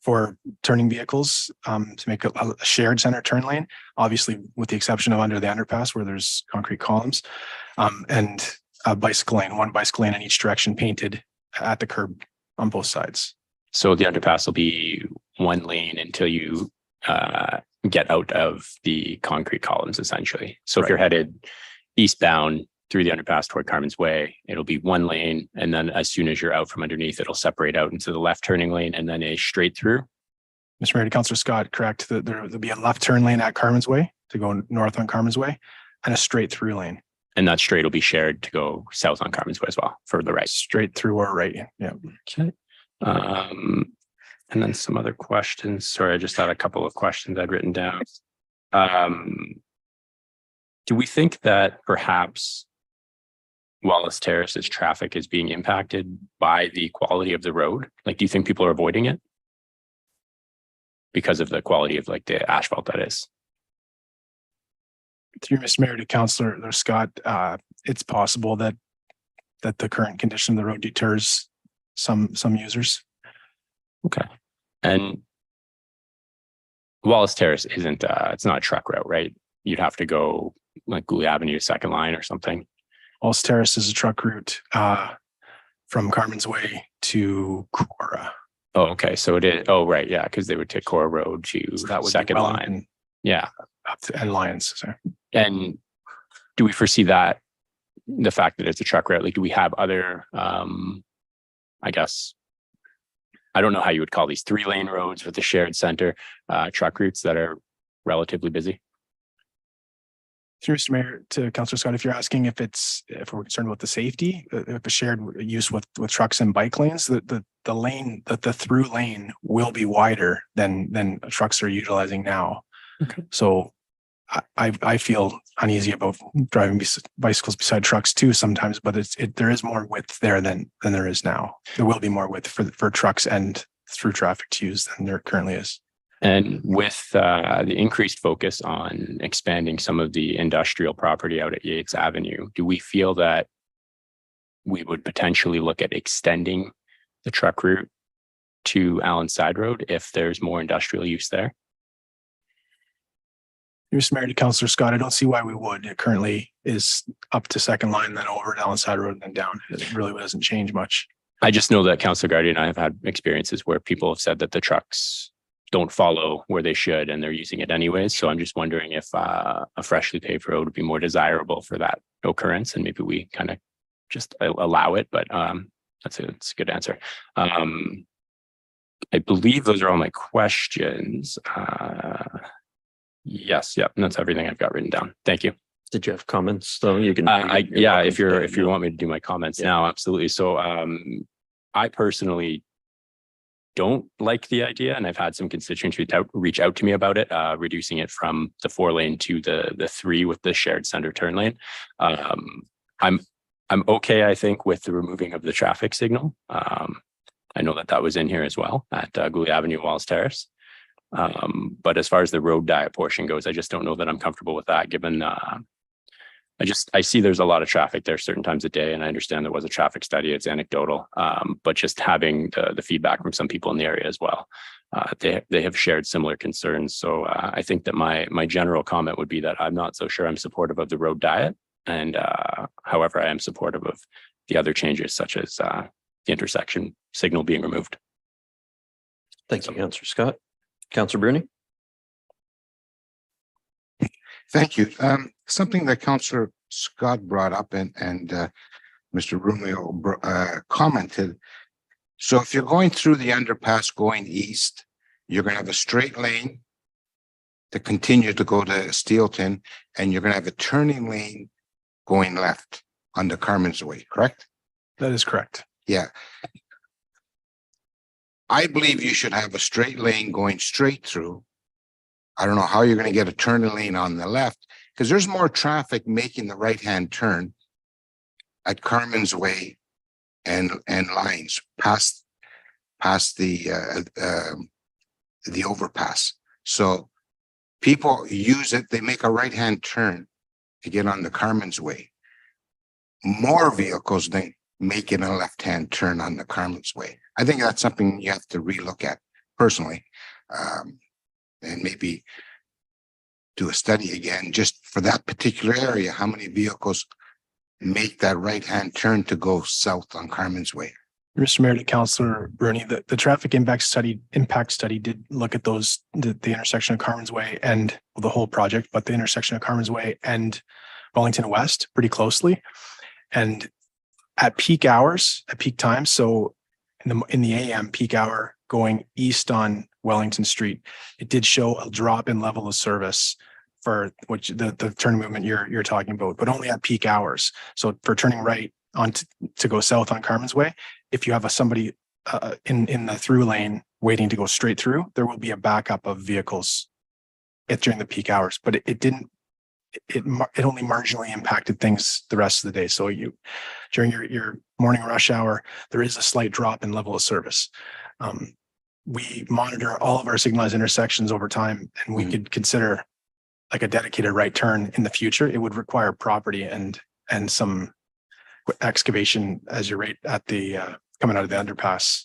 for turning vehicles to make a shared center turn lane, obviously with the exception of under the underpass where there's concrete columns, and a bicycle lane, one bicycle lane in each direction painted at the curb on both sides. So the underpass will be one lane until you get out of the concrete columns, essentially. So if you're headed eastbound through the underpass toward Carmen's Way, it'll be one lane. And then as soon as you're out from underneath, it'll separate out into the left turning lane and then a straight through. Mr. Mayor, to Councillor Scott, correct. There'll be a left turn lane at Carmen's Way to go north on Carmen's Way and a straight through lane. And that straight will be shared to go south on Carmen's Way as well for the right. Straight through or right. Yeah. Okay. And then some other questions. Sorry, I just had a couple of questions I'd written down. Do we think that perhaps Wallace Terrace's traffic is being impacted by the quality of the road? Like, do you think people are avoiding it because of the quality of like the asphalt that is? Through Mr. Mayor, to Councillor Scott, it's possible that the current condition of the road deters some users. Okay. And Wallace Terrace isn't it's not a truck route, right? You'd have to go like Gooley Avenue, second line or something. Wallace Terrace is a truck route from Carmen's Way to Cora. Oh, okay. So it is. Oh, right. Yeah. Because they would take Cora Road to second line. Yeah. Up to and Lyons. Sorry. And do we foresee that the fact that it's a truck route, like do we have other, I guess, I don't know how you would call these 3-lane roads with the shared center truck routes that are relatively busy? Through Mr. Mayor, to Councillor Scott, if you're asking if we're concerned about the safety, if a shared use with trucks and bike lanes, the through lane will be wider than trucks are utilizing now. Okay. So I feel uneasy about driving bicycles beside trucks too sometimes, but there is more width there than there is now. There will be more width for trucks and through traffic to use than there currently is. And with the increased focus on expanding some of the industrial property out at Yates Avenue, do we feel that we would potentially look at extending the truck route to Allen Side Road if there's more industrial use there? Mr. Mayor, to Councillor Scott, I don't see why we would. It currently is up to second line, then over to Allen Side Road and then down. It really doesn't change much. I just know that Councillor Gardy and I have had experiences where people have said that the trucks don't follow where they should and they're using it anyways. So I'm just wondering if a freshly paved road would be more desirable for that occurrence, and maybe we kind of just allow it. But that's a good answer. I believe those are all my questions. Yes, yep, that's everything I've got written down. Thank you. Did you have comments though? You can. Yeah, if you want me to do my comments now, absolutely. So I personally don't like the idea, and I've had some constituents reach out to me about it, reducing it from the 4-lane to the 3 with the shared center turn lane. I'm I'm okay, I think, with the removing of the traffic signal. I know that was in here as well at Gooley Avenue, Walls Terrace. But as far as the road diet portion goes, I just don't know that I'm comfortable with that, given I see there's a lot of traffic there certain times of day, and I understand there was a traffic study. It's anecdotal, but just having the feedback from some people in the area as well, they have shared similar concerns. So I think that my general comment would be that I'm not so sure I'm supportive of the road diet, and however, I am supportive of the other changes, such as the intersection signal being removed. Thank you, Councillor Scott. Councillor Bruni. Thank you. Something that Councillor Scott brought up and Mr. Romeo commented. So if you're going through the underpass going east, you're going to have a straight lane to continue to go to Steelton, and you're going to have a turning lane going left on the Carmen's Way, correct? That is correct. Yeah. I believe you should have a straight lane going straight through. I don't know how you're going to get a turning lane on the left, because there's more traffic making the right-hand turn at Carmen's Way and Lines past the overpass. So people use it, they make a right-hand turn to get on the Carmen's Way. More vehicles than making a left-hand turn on the Carmen's Way. I think that's something you have to relook at personally. And maybe do a study again, just for that particular area, how many vehicles make that right-hand turn to go south on Carmen's Way. Mr. Mayor, to Councillor Bruni, the traffic impact study did look at those, the intersection of Carmen's Way and the whole project, but the intersection of Carmen's Way and Wellington West pretty closely. And at peak hours, at peak times, so in the AM peak hour going east on Wellington Street, it did show a drop in level of service for which the turn movement you're talking about, but only at peak hours. So for turning right on to go south on Carmen's Way, if you have somebody in the through lane waiting to go straight through, there will be a backup of vehicles during the peak hours. But it only marginally impacted things the rest of the day. So during your morning rush hour, there is a slight drop in level of service. We monitor all of our signalized intersections over time, and we could consider like a dedicated right turn in the future. It would require property and some excavation as you're right at the coming out of the underpass.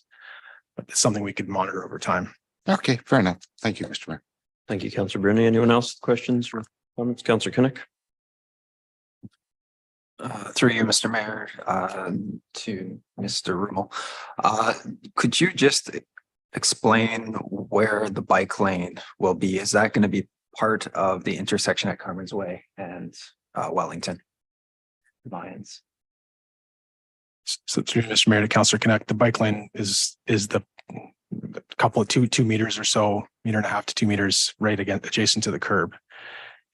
But it's something we could monitor over time. Okay, fair enough. Thank you, Mr. Mayor. Thank you, Councillor Bruni. Anyone else with questions or comments? Councillor Kinnick. Through you, Mr. Mayor, to Mr. Rummel. Could you just explain where the bike lane will be? Is that going to be part of the intersection at Carmen's Way and Wellington? Lions. So through Mr. Mayor to Councillor Kinnick, the bike lane is the couple of two meters or so, 1.5 to 2 meters right again adjacent to the curb.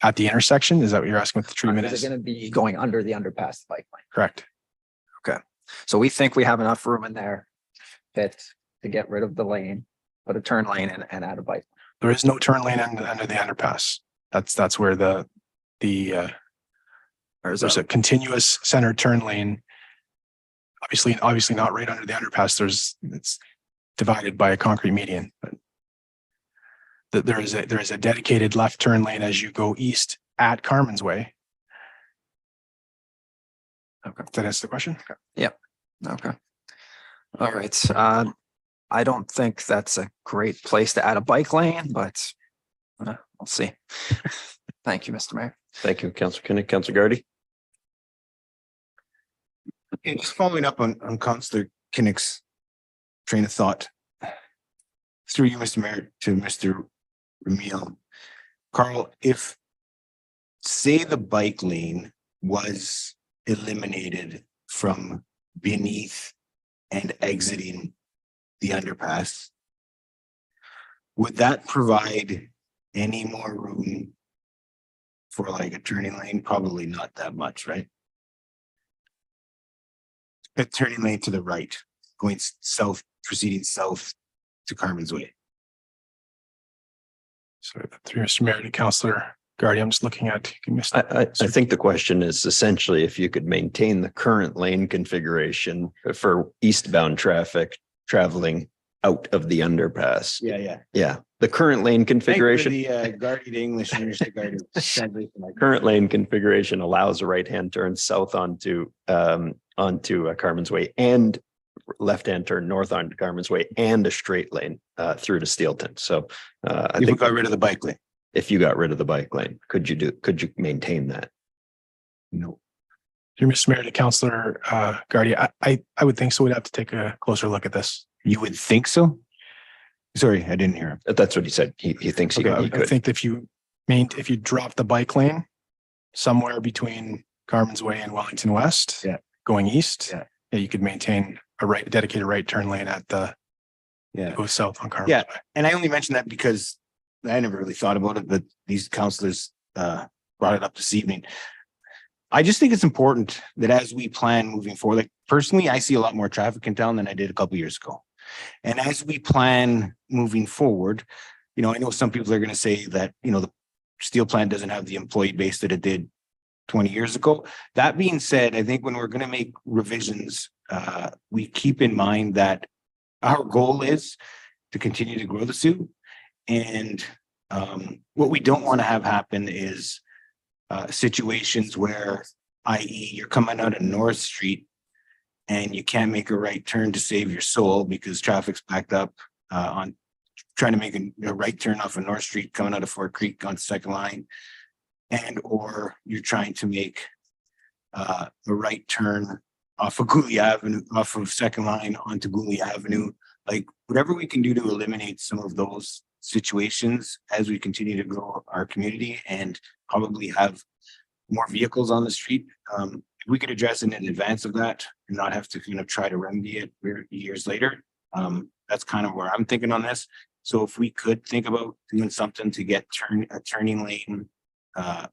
At the intersection, is that what you're asking what the treatment is? Is it going to be going under the underpass bike lane? Correct. Okay. So we think we have enough room in there to get rid of the lane, put a turn lane and add a bike. There is no turn lane under the underpass. That's where there's a continuous center turn lane. Obviously not right under the underpass. It's divided by a concrete median, but there is a dedicated left turn lane as you go east at Carmen's Way. Okay. Does that answer the question? Okay. Yep. Okay. All right. I don't think that's a great place to add a bike lane, but we'll see. Thank you, Mr. Mayor. Thank you, Councillor Kinnick. Councillor Gardy. And just following up on Councillor Kinnick's train of thought. Through you, Mr. Mayor, to Mr. Ramil. Carl, if say the bike lane was eliminated from beneath and exiting the underpass, would that provide any more room for like a turning lane? Probably not that much, right? A turning lane to the right, going south, proceeding south to Carmen's Way. So through Mr. Mayor to Councillor Guardy, I'm just looking at. I think the question is essentially if you could maintain the current lane configuration for eastbound traffic traveling out of the underpass. Yeah. Yeah, the current lane configuration. The Guardy to English and English to Guardy. Current lane configuration allows a right-hand turn south onto Carmen's Way and left-hand turn north onto Carmen's Way and a straight lane through to Steelton. So I If we think got rid of the bike lane. if you got rid of the bike lane, could you maintain that? No. Dear Mr. Mayor, to Councillor Guardy, I would think so. We'd have to take a closer look at this. You would think so? Sorry, I didn't hear him. That's what he said. He thinks Okay, he I could. think if you drop the bike lane somewhere between Carmen's Way and Wellington West, going east, you could maintain a dedicated right turn lane at the go south on Carmen's Way. And I only mentioned that because I never really thought about it, but these councillors brought it up this evening. I just think it's important that as we plan moving forward, like personally, I see a lot more traffic in town than I did a couple of years ago. And as we plan moving forward, I know some people are going to say that, the steel plant doesn't have the employee base that it did 20 years ago. That being said, I think when we're going to make revisions, we keep in mind that our goal is to continue to grow the Sioux. And what we don't want to have happen is situations where, i.e. you're coming out of North Street and you can't make a right turn to save your soul because traffic's backed up on trying to make a right turn off of North Street coming out of Fort Creek on second line, and or you're trying to make a right turn off of Gooley Avenue, off of second line onto Gooley Avenue. Like whatever we can do to eliminate some of those situations as we continue to grow our community and probably have more vehicles on the street. If we could address it in advance of that and not have to kind of try to remedy it years later. That's kind of where I'm thinking on this. So if we could think about doing something to get a turning lane, a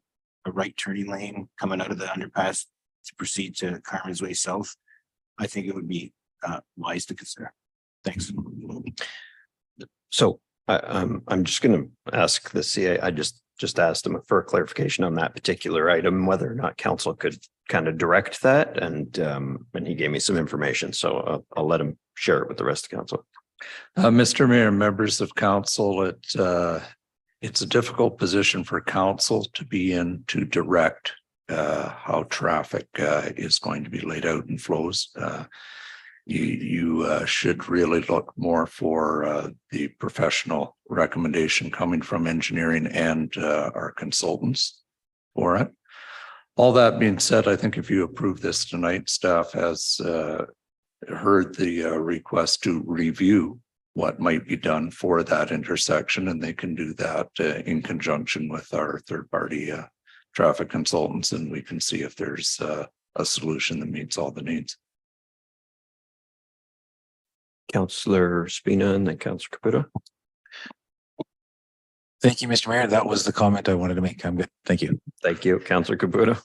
right turning lane coming out of the underpass to proceed to Carmen's Way South, I think it would be wise to consider. Thanks. So I'm just going to ask the CA. I just asked him for a clarification on that particular item, whether or not council could kind of direct that. And he gave me some information. So I'll let him share it with the rest of council. Mr. Mayor, members of council, it's a difficult position for council to be in to direct how traffic is going to be laid out and flows. You should really look more for the professional recommendation coming from engineering and our consultants for it. All that being said, I think if you approve this tonight, staff has heard the request to review what might be done for that intersection, and they can do that in conjunction with our third-party traffic consultants, and we can see if there's a solution that meets all the needs. Councillor Spina and then Councillor Caputo. Thank you, Mr. Mayor. That was the comment I wanted to make. I'm good. Thank you. Thank you, Councillor Caputo.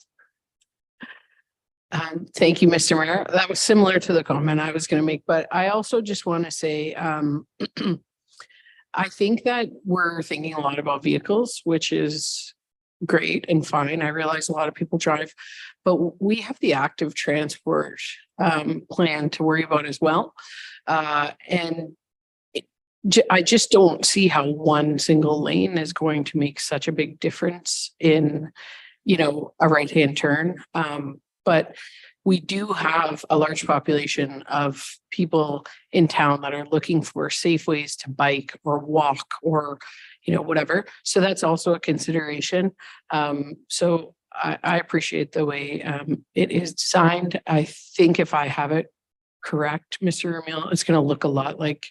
Thank you, Mr. Mayor. That was similar to the comment I was going to make, but I also just want to say, I think that we're thinking a lot about vehicles, which is great and fine. I realize a lot of people drive, but we have the active transport plan to worry about as well. And I just don't see how one single lane is going to make such a big difference in, a right-hand turn. But we do have a large population of people in town that are looking for safe ways to bike or walk or, whatever. So that's also a consideration. So I appreciate the way it is designed. I think if I have it correct, Mr. Ramil, it's going to look a lot like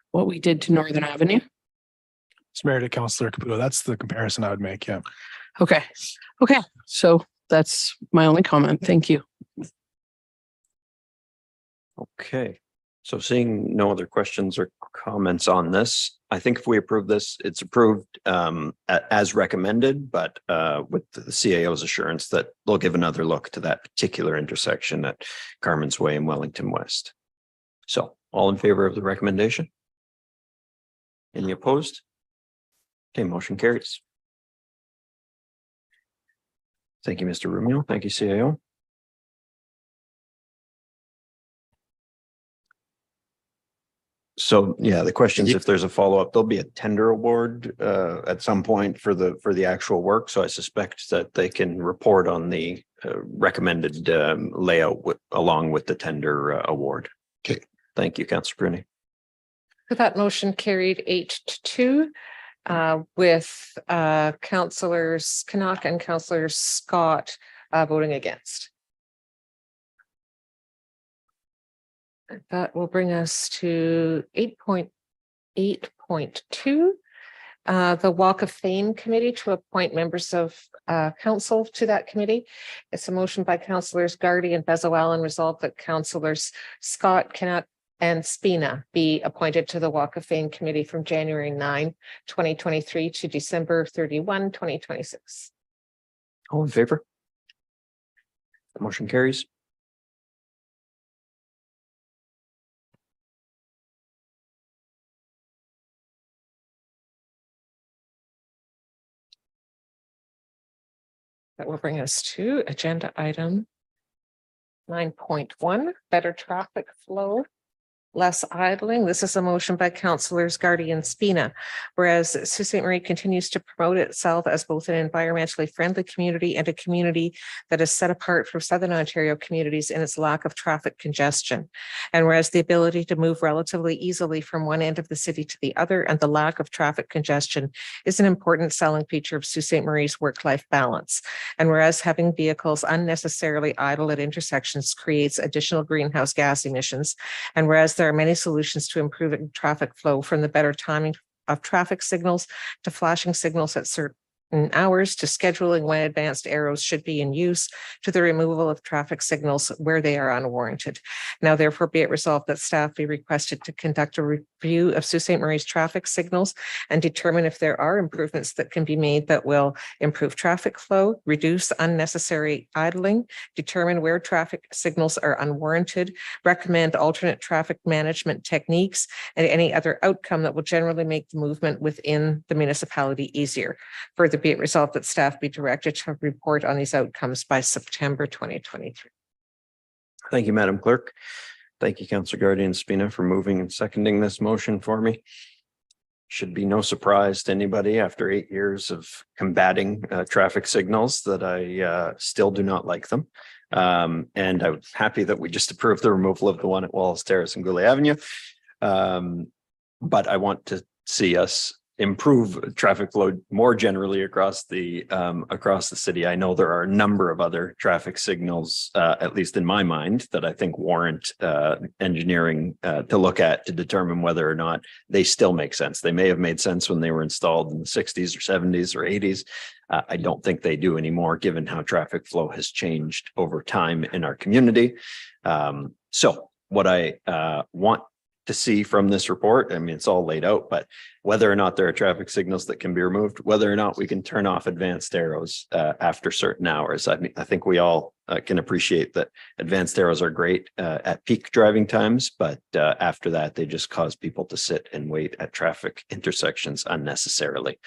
what we did to Northern Avenue. It's Mayor to Councillor Caputo. That's the comparison I would make. Yeah. Okay. So that's my only comment. Thank you. Okay. So seeing no other questions or comments on this, I think if we approve this, it's approved as recommended, but with the CAO's assurance that they'll give another look to that particular intersection at Carmen's Way and Wellington West. So all in favor of the recommendation? Any opposed? Okay, motion carries. Thank you, Mr. Rumio. Thank you, CAO. So yeah, the question is if there's a follow-up, there'll be a tender award at some point for the actual work. So I suspect that they can report on the recommended layout along with the tender award. Okay. Thank you, Councillor Bruni. With that motion carried 8-2 with councillors Canuck and councillor Scott voting against. That will bring us to 8.8.2. The Walk of Fame Committee to appoint members of council to that committee. It's a motion by councillors Gardy and Bezo-Allen resolved that councillors Scott, Canuck, and Spina be appointed to the Walk of Fame Committee from January 9, 2023 to December 31, 2026. All in favor? The motion carries. That will bring us to agenda item 9.1, better traffic flow, less idling. This is a motion by councillors Gardy and Spina. Whereas Sault Ste. Marie continues to promote itself as both an environmentally friendly community and a community that is set apart from Southern Ontario communities in its lack of traffic congestion. And whereas the ability to move relatively easily from one end of the city to the other and the lack of traffic congestion is an important selling feature of Sault Ste. Marie's work-life balance. And whereas having vehicles unnecessarily idle at intersections creates additional greenhouse gas emissions. And whereas there are many solutions to improving traffic flow, from the better timing of traffic signals to flashing signals at certain hours to scheduling when advanced arrows should be in use to the removal of traffic signals where they are unwarranted. Now, therefore, be it resolved that staff be requested to conduct a review of Sault Ste. Marie's traffic signals and determine if there are improvements that can be made that will improve traffic flow, reduce unnecessary idling, determine where traffic signals are unwarranted, recommend alternate traffic management techniques, and any other outcome that will generally make the movement within the municipality easier. Further, be it resolved that staff be directed to report on these outcomes by September 2023. Thank you, Madam Clerk. Thank you, Councillor Gardy and Spina, for moving and seconding this motion for me. Should be no surprise to anybody after 8 years of combating traffic signals that I still do not like them. And I'm happy that we just approved the removal of the one at Wallace Terrace and Goulet Avenue. But I want to see us improve traffic flow more generally across the city. I know there are a number of other traffic signals, at least in my mind, that I think warrant engineering to look at to determine whether or not they still make sense. They may have made sense when they were installed in the 60s or 70s or 80s. I don't think they do anymore, given how traffic flow has changed over time in our community. So what I want to see from this report, I mean, it's all laid out, but whether or not there are traffic signals that can be removed, whether or not we can turn off advanced arrows after certain hours. I mean, I think we all can appreciate that advanced arrows are great at peak driving times, but after that, they just cause people to sit and wait at traffic intersections unnecessarily.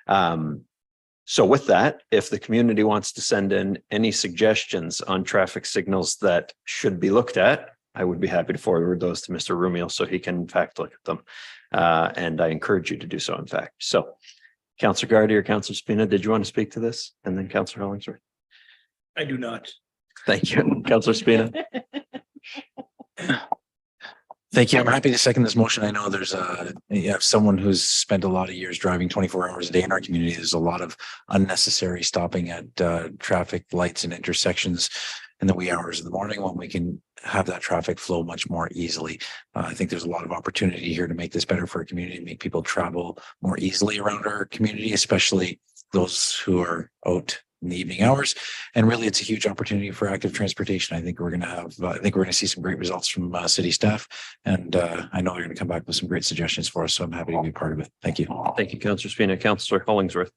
So with that, if the community wants to send in any suggestions on traffic signals that should be looked at, I would be happy to forward those to Mr. Rumio so he can in fact look at them. And I encourage you to do so in fact. So Councillor Gardy or Councillor Spina, did you want to speak to this? And then Councillor Hollingsworth. I do not. Thank you. Councillor Spina. Thank you. I'm happy to second this motion. I know there's someone who's spent a lot of years driving 24 hours a day in our community. There's a lot of unnecessary stopping at traffic lights and intersections in the wee hours of the morning when we can have that traffic flow much more easily. I think there's a lot of opportunity here to make this better for our community, make people travel more easily around our community, especially those who are out in the evening hours. And really, it's a huge opportunity for active transportation. I think we're going to see some great results from city staff. And I know they're going to come back with some great suggestions for us. So I'm happy to be part of it. Thank you. Thank you, Councillor Spina. Councillor Hollingsworth.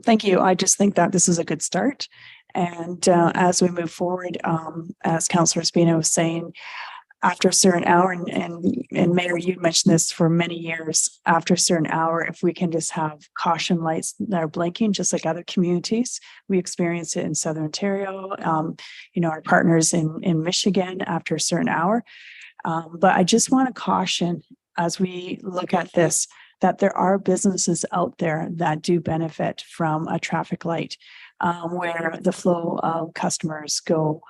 Thank you. I just think that this is a good start. And as we move forward, as Councillor Spina was saying, after a certain hour, and Mayor, you mentioned this for many years, after a certain hour, if we can just have caution lights that are blinking, just like other communities. We experience it in Southern Ontario, our partners in Michigan after a certain hour. But I just want to caution as we look at this, that there are businesses out there that do benefit from a traffic light, where the flow of customers go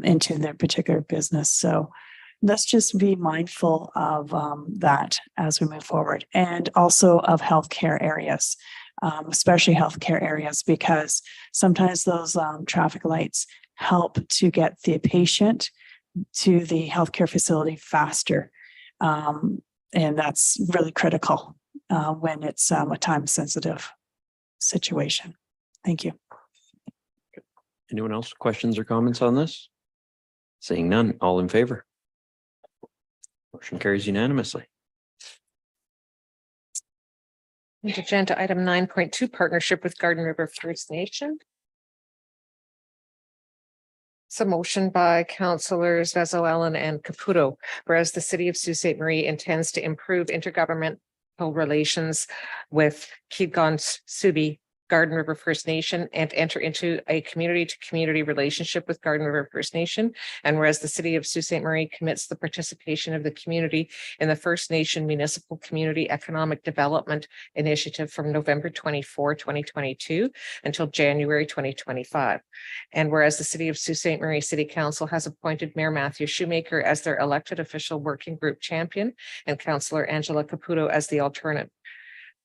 into their particular business. So let's just be mindful of that as we move forward, and also of healthcare areas, especially healthcare areas, because sometimes those traffic lights help to get the patient to the healthcare facility faster. And that's really critical when it's a time-sensitive situation. Thank you. Anyone else, questions or comments on this? Seeing none, all in favor? Motion carries unanimously. And agenda item 9.2, partnership with Garden River First Nation. It's a motion by councillors Vezo-Allen and Caputo, whereas the city of Sault Ste. Marie intends to improve intergovernmental relations with Keegan-Subi Garden River First Nation and enter into a community-to-community relationship with Garden River First Nation. And whereas the city of Sault Ste. Marie commits the participation of the community in the First Nation Municipal Community Economic Development Initiative from November 24, 2022 until January 2025. And whereas the city of Sault Ste. Marie City Council has appointed Mayor Matthew Shoemaker as their elected official working group champion and Councillor Angela Caputo as the alternate.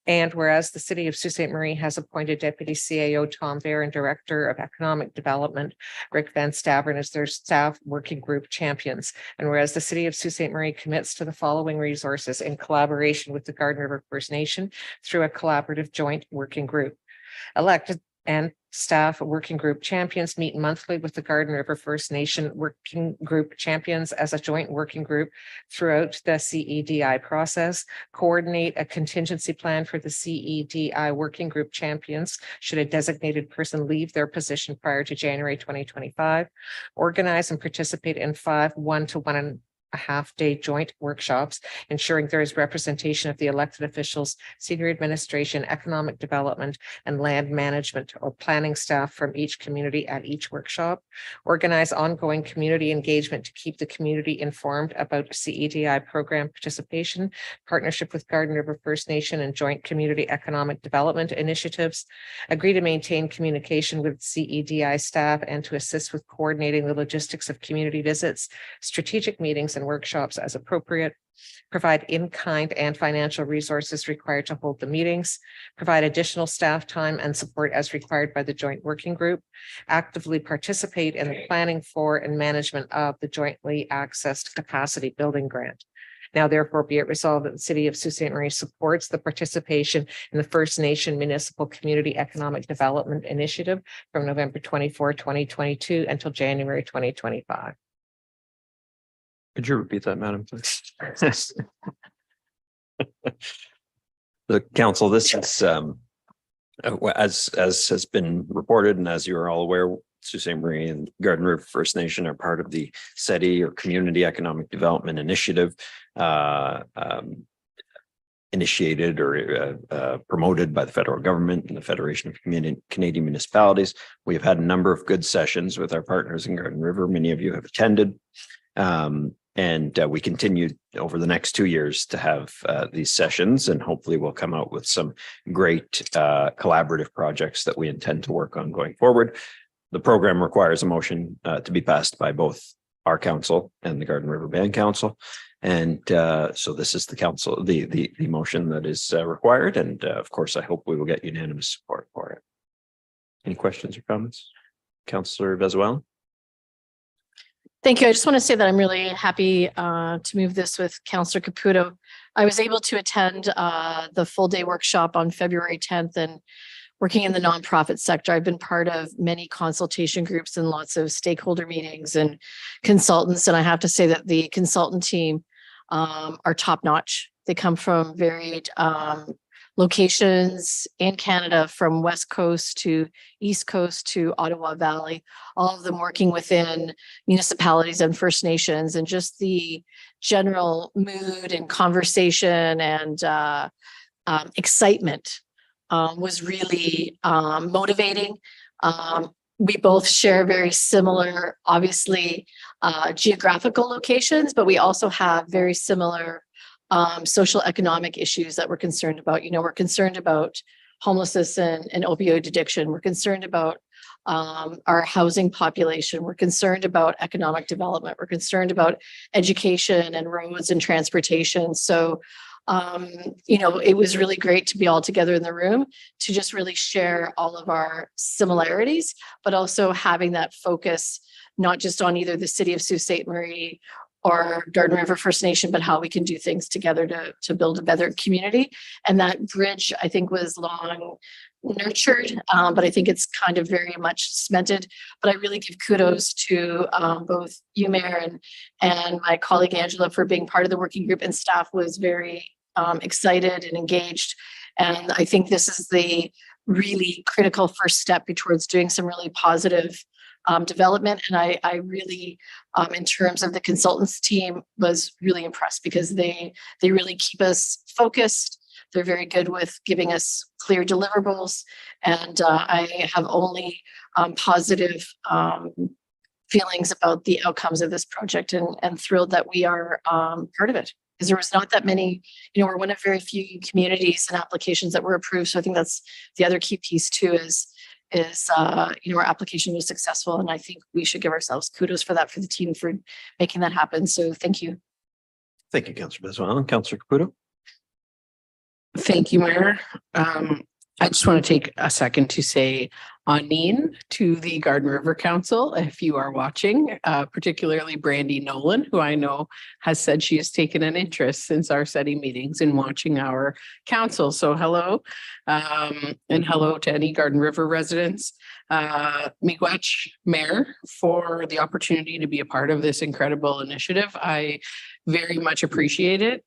And whereas the city of Sault Ste. Marie has appointed Deputy CAO Tom Bear and Director of Economic Development Rick Van Stavern as their staff working group champions. And whereas the city of Sault Ste. Marie commits to the following resources in collaboration with the Garden River First Nation through a collaborative joint working group. Elected and staff working group champions meet monthly with the Garden River First Nation working group champions as a joint working group throughout the CEDI process, coordinate a contingency plan for the CEDI working group champions should a designated person leave their position prior to January 2025, organize and participate in 5 1-to-1.5 day joint workshops, ensuring there is representation of the elected officials, senior administration, economic development, and land management or planning staff from each community at each workshop, organize ongoing community engagement to keep the community informed about CEDI program participation, partnership with Garden River First Nation and joint community economic development initiatives, agree to maintain communication with CEDI staff and to assist with coordinating the logistics of community visits, strategic meetings, and workshops as appropriate, provide in-kind and financial resources required to hold the meetings, provide additional staff time and support as required by the joint working group, actively participate in the planning for and management of the jointly accessed capacity building grant. Now, therefore, be it resolved that the city of Sault Ste. Marie supports the participation in the First Nation Municipal Community Economic Development Initiative from November 24, 2022 until January 2025. Could you repeat that, Madam, please? The council, this is as has been reported, and as you are all aware, Sault Ste. Marie and Garden River First Nation are part of the SETI or Community Economic Development Initiative, initiated or promoted by the federal government and the Federation of Canadian Municipalities. We have had a number of good sessions with our partners in Garden River. Many of you have attended. And we continue over the next 2 years to have these sessions, and hopefully we'll come out with some great collaborative projects that we intend to work on going forward. The program requires a motion to be passed by both our council and the Garden River Band Council. And so this is the council, the motion that is required. And of course, I hope we will get unanimous support for it. Any questions or comments? Councillor Vezo-Allen? Thank you. I just want to say that I'm really happy to move this with Councillor Caputo. I was able to attend the full day workshop on February 10th, and working in the nonprofit sector, I've been part of many consultation groups and lots of stakeholder meetings and consultants. And I have to say that the consultant team are top notch. They come from varied locations in Canada from West Coast to East Coast to Ottawa Valley, all of them working within municipalities and First Nations, and just the general mood and conversation and excitement was really motivating. We both share very similar, obviously, geographical locations, but we also have very similar social economic issues that we're concerned about. You know, we're concerned about homelessness and opioid addiction. We're concerned about our housing population. We're concerned about economic development. We're concerned about education and roads and transportation. So, you know, it was really great to be all together in the room to just really share all of our similarities, but also having that focus, not just on either the city of Sault Ste. Marie or Garden River First Nation, but how we can do things together to build a better community. And that bridge, I think, was long nurtured, but I think it's kind of very much cemented. But I really give kudos to both you, Mayor, and my colleague Angela for being part of the working group, and staff was very excited and engaged. And I think this is the really critical first step towards doing some really positive development. And I really, in terms of the consultants team, was really impressed because they really keep us focused. They're very good with giving us clear deliverables. And I have only positive feelings about the outcomes of this project, and thrilled that we are part of it. Because there was not that many, you know, we're one of very few communities and applications that were approved. So I think that's the other key piece too, is you know, our application was successful, and I think we should give ourselves kudos for that, for the team for making that happen. So thank you. Thank you, Councillor Bezuilen. Councillor Caputo. Thank you, Mayor. I just want to take a second to say Aneen to the Garden River Council, if you are watching, particularly Brandy Nolan, who I know has said she has taken an interest since our SETI meetings in watching our council. So hello, and hello to any Garden River residents. Miigwech, Mayor, for the opportunity to be a part of this incredible initiative. I very much appreciate it.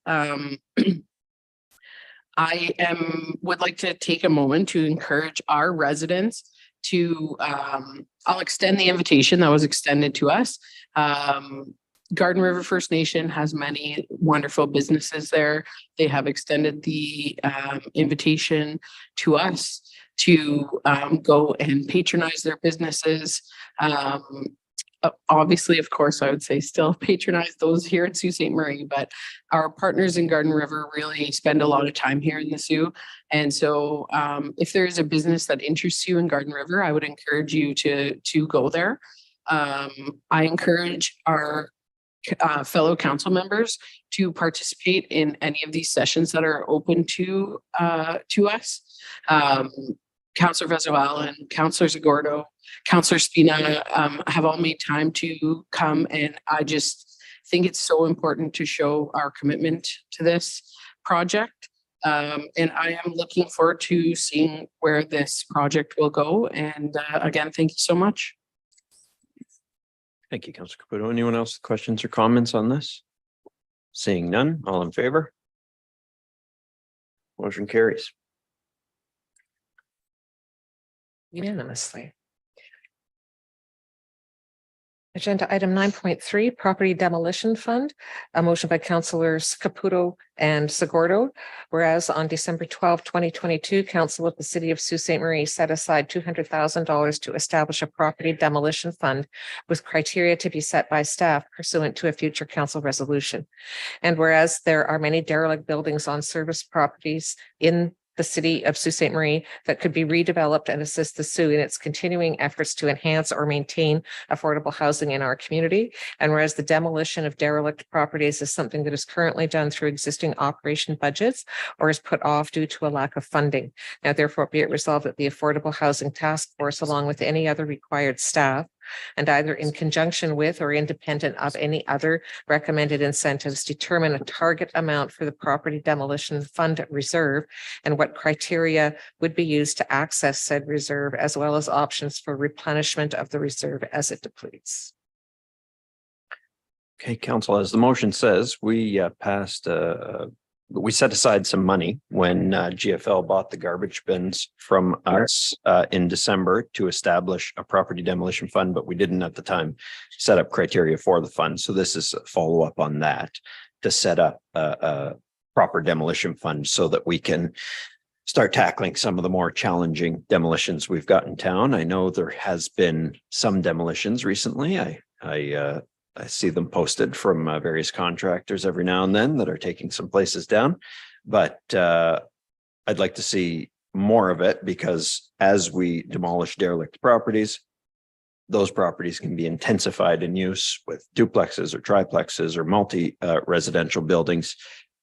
Would like to take a moment to encourage our residents to, I'll extend the invitation that was extended to us. Garden River First Nation has many wonderful businesses there. They have extended the invitation to us to go and patronize their businesses. Obviously, of course, I would say still patronize those here at Sault Ste. Marie, but our partners in Garden River really spend a lot of time here in the Soo. And so if there is a business that interests you in Garden River, I would encourage you to go there. I encourage our fellow council members to participate in any of these sessions that are open to us. Councillor Bezuilen, Councillor Zagordo, Councillor Spina have all made time to come, and I just think it's so important to show our commitment to this project. And I am looking forward to seeing where this project will go. And again, thank you so much. Thank you, Councillor Caputo. Anyone else with questions or comments on this? Seeing none, all in favor? Motion carries. Unanimously. Agenda item 9.3, Property Demolition Fund, a motion by Councillors Caputo and Zagordo. Whereas on December 12, 2022, Council of the City of Sault Ste. Marie set aside $200,000 to establish a property demolition fund with criteria to be set by staff pursuant to a future council resolution. And whereas there are many derelict buildings on service properties in the city of Sault Ste. Marie that could be redeveloped and assist the Soo in its continuing efforts to enhance or maintain affordable housing in our community. And whereas the demolition of derelict properties is something that is currently done through existing operation budgets or is put off due to a lack of funding. Now, therefore, be it resolved that the Affordable Housing Task Force, along with any other required staff, and either in conjunction with or independent of any other recommended incentives, determine a target amount for the property demolition fund reserve and what criteria would be used to access said reserve, as well as options for replenishment of the reserve as it depletes. Okay, Council, as the motion says, we passed we set aside some money when GFL bought the garbage bins from us in December to establish a property demolition fund, but we didn't at the time set up criteria for the fund. So this is a follow-up on that to set up a proper demolition fund so that we can start tackling some of the more challenging demolitions we've got in town. I know there has been some demolitions recently. I see them posted from various contractors every now and then that are taking some places down, but I'd like to see more of it, because as we demolish derelict properties, those properties can be intensified in use with duplexes or triplexes or multi-residential buildings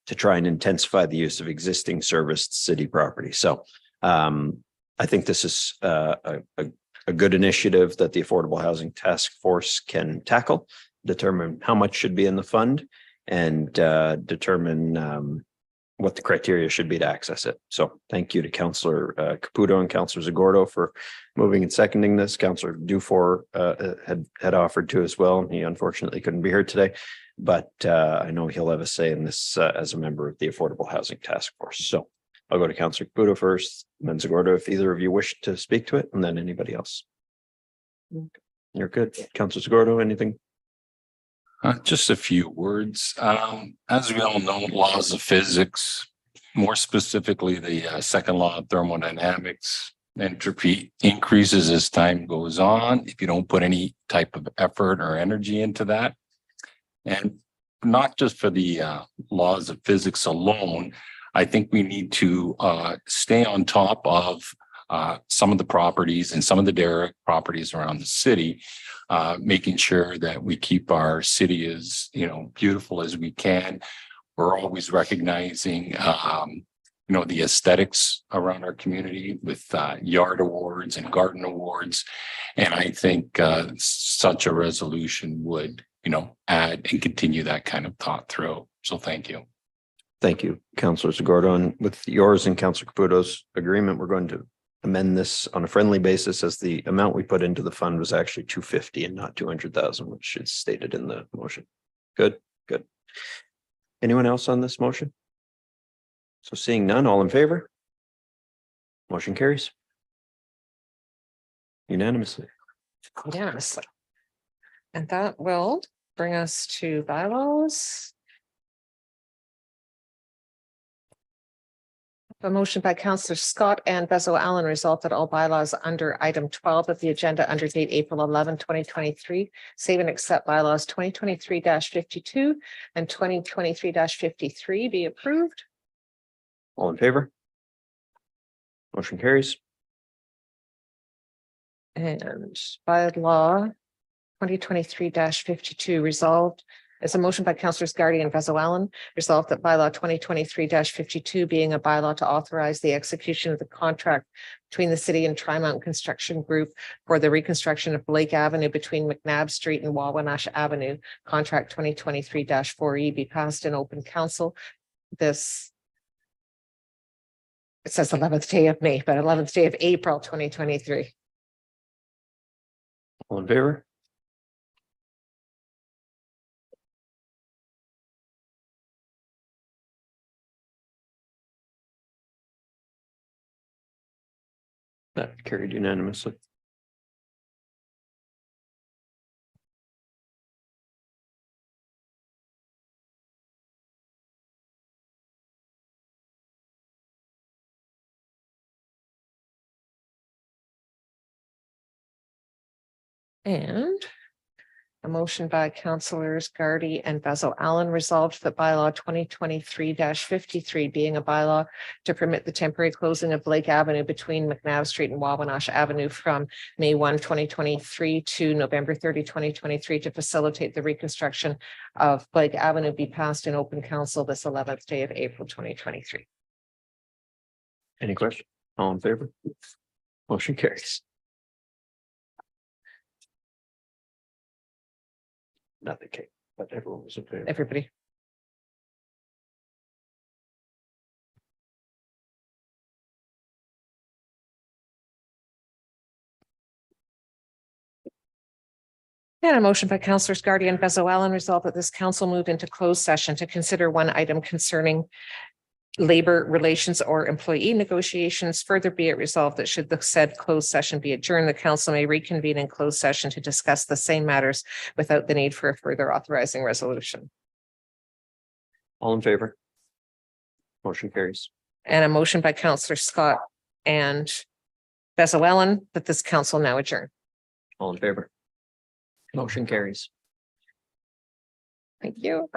to try and intensify the use of existing serviced city property. So I think this is a good initiative that the Affordable Housing Task Force can tackle, determine how much should be in the fund, and determine what the criteria should be to access it. So thank you to Councillor Caputo and Councillor Zagordo for moving and seconding this. Councillor Dufour had offered to as well. He unfortunately couldn't be here today, but I know he'll have a say in this as a member of the Affordable Housing Task Force. So I'll go to Councillor Caputo first, then Zagordo, if either of you wish to speak to it, and then anybody else. You're good. Councillor Zagordo, anything? Just a few words. As we all know, laws of physics, more specifically, the second law of thermodynamics, entropy increases as time goes on if you don't put any type of effort or energy into that. And not just for the laws of physics alone, I think we need to stay on top of some of the properties and some of the derelict properties around the city, making sure that we keep our city as, beautiful as we can. We're always recognizing, the aesthetics around our community with yard awards and garden awards. And I think such a resolution would, add and continue that kind of thought through. So thank you. Thank you, Councillor Zagordo. And with yours and Councillor Caputo's agreement, we're going to amend this on a friendly basis, as the amount we put into the fund was actually 250 and not 200,000, which is stated in the motion. Good. Anyone else on this motion? So seeing none, all in favor? Motion carries unanimously. And that will bring us to bylaws. A motion by Councillor Scott and Bezo Allen resolved that all bylaws under item 12 of the agenda under date April 11, 2023, save and accept bylaws 2023-52 and 2023-53 be approved. All in favor? Motion carries. And bylaw 2023-52 resolved. It's a motion by Councillors Gardy and Bezo Allen, resolved that bylaw 2023-52 being a bylaw to authorize the execution of the contract between the city and Tri-Mountain Construction Group for the reconstruction of Blake Avenue between McNabb Street and Wawanash Avenue, contract 2023-4E be passed in open council. It says 11th day of May, but 11th day of April 2023. All in favor? That carried unanimously. And a motion by Councillors Gardy and Bezo Allen resolved that bylaw 2023-53 being a bylaw to permit the temporary closing of Blake Avenue between McNabb Street and Wawanash Avenue from May 1, 2023 to November 30, 2023 to facilitate the reconstruction of Blake Avenue be passed in open council this 11th day of April 2023. Any question? All in favor? Motion carries. Not the case, but everyone was in favor. Everybody. And a motion by Councillors Gardy and Bezo Allen resolved that this council move into closed session to consider one item concerning labor relations or employee negotiations. Further be it resolved that should the said closed session be adjourned, the council may reconvene in closed session to discuss the same matters without the need for a further authorizing resolution. All in favor? Motion carries. And a motion by Councillor Scott and Bezo-Allen that this council now adjourn. All in favor? Motion carries. Thank you.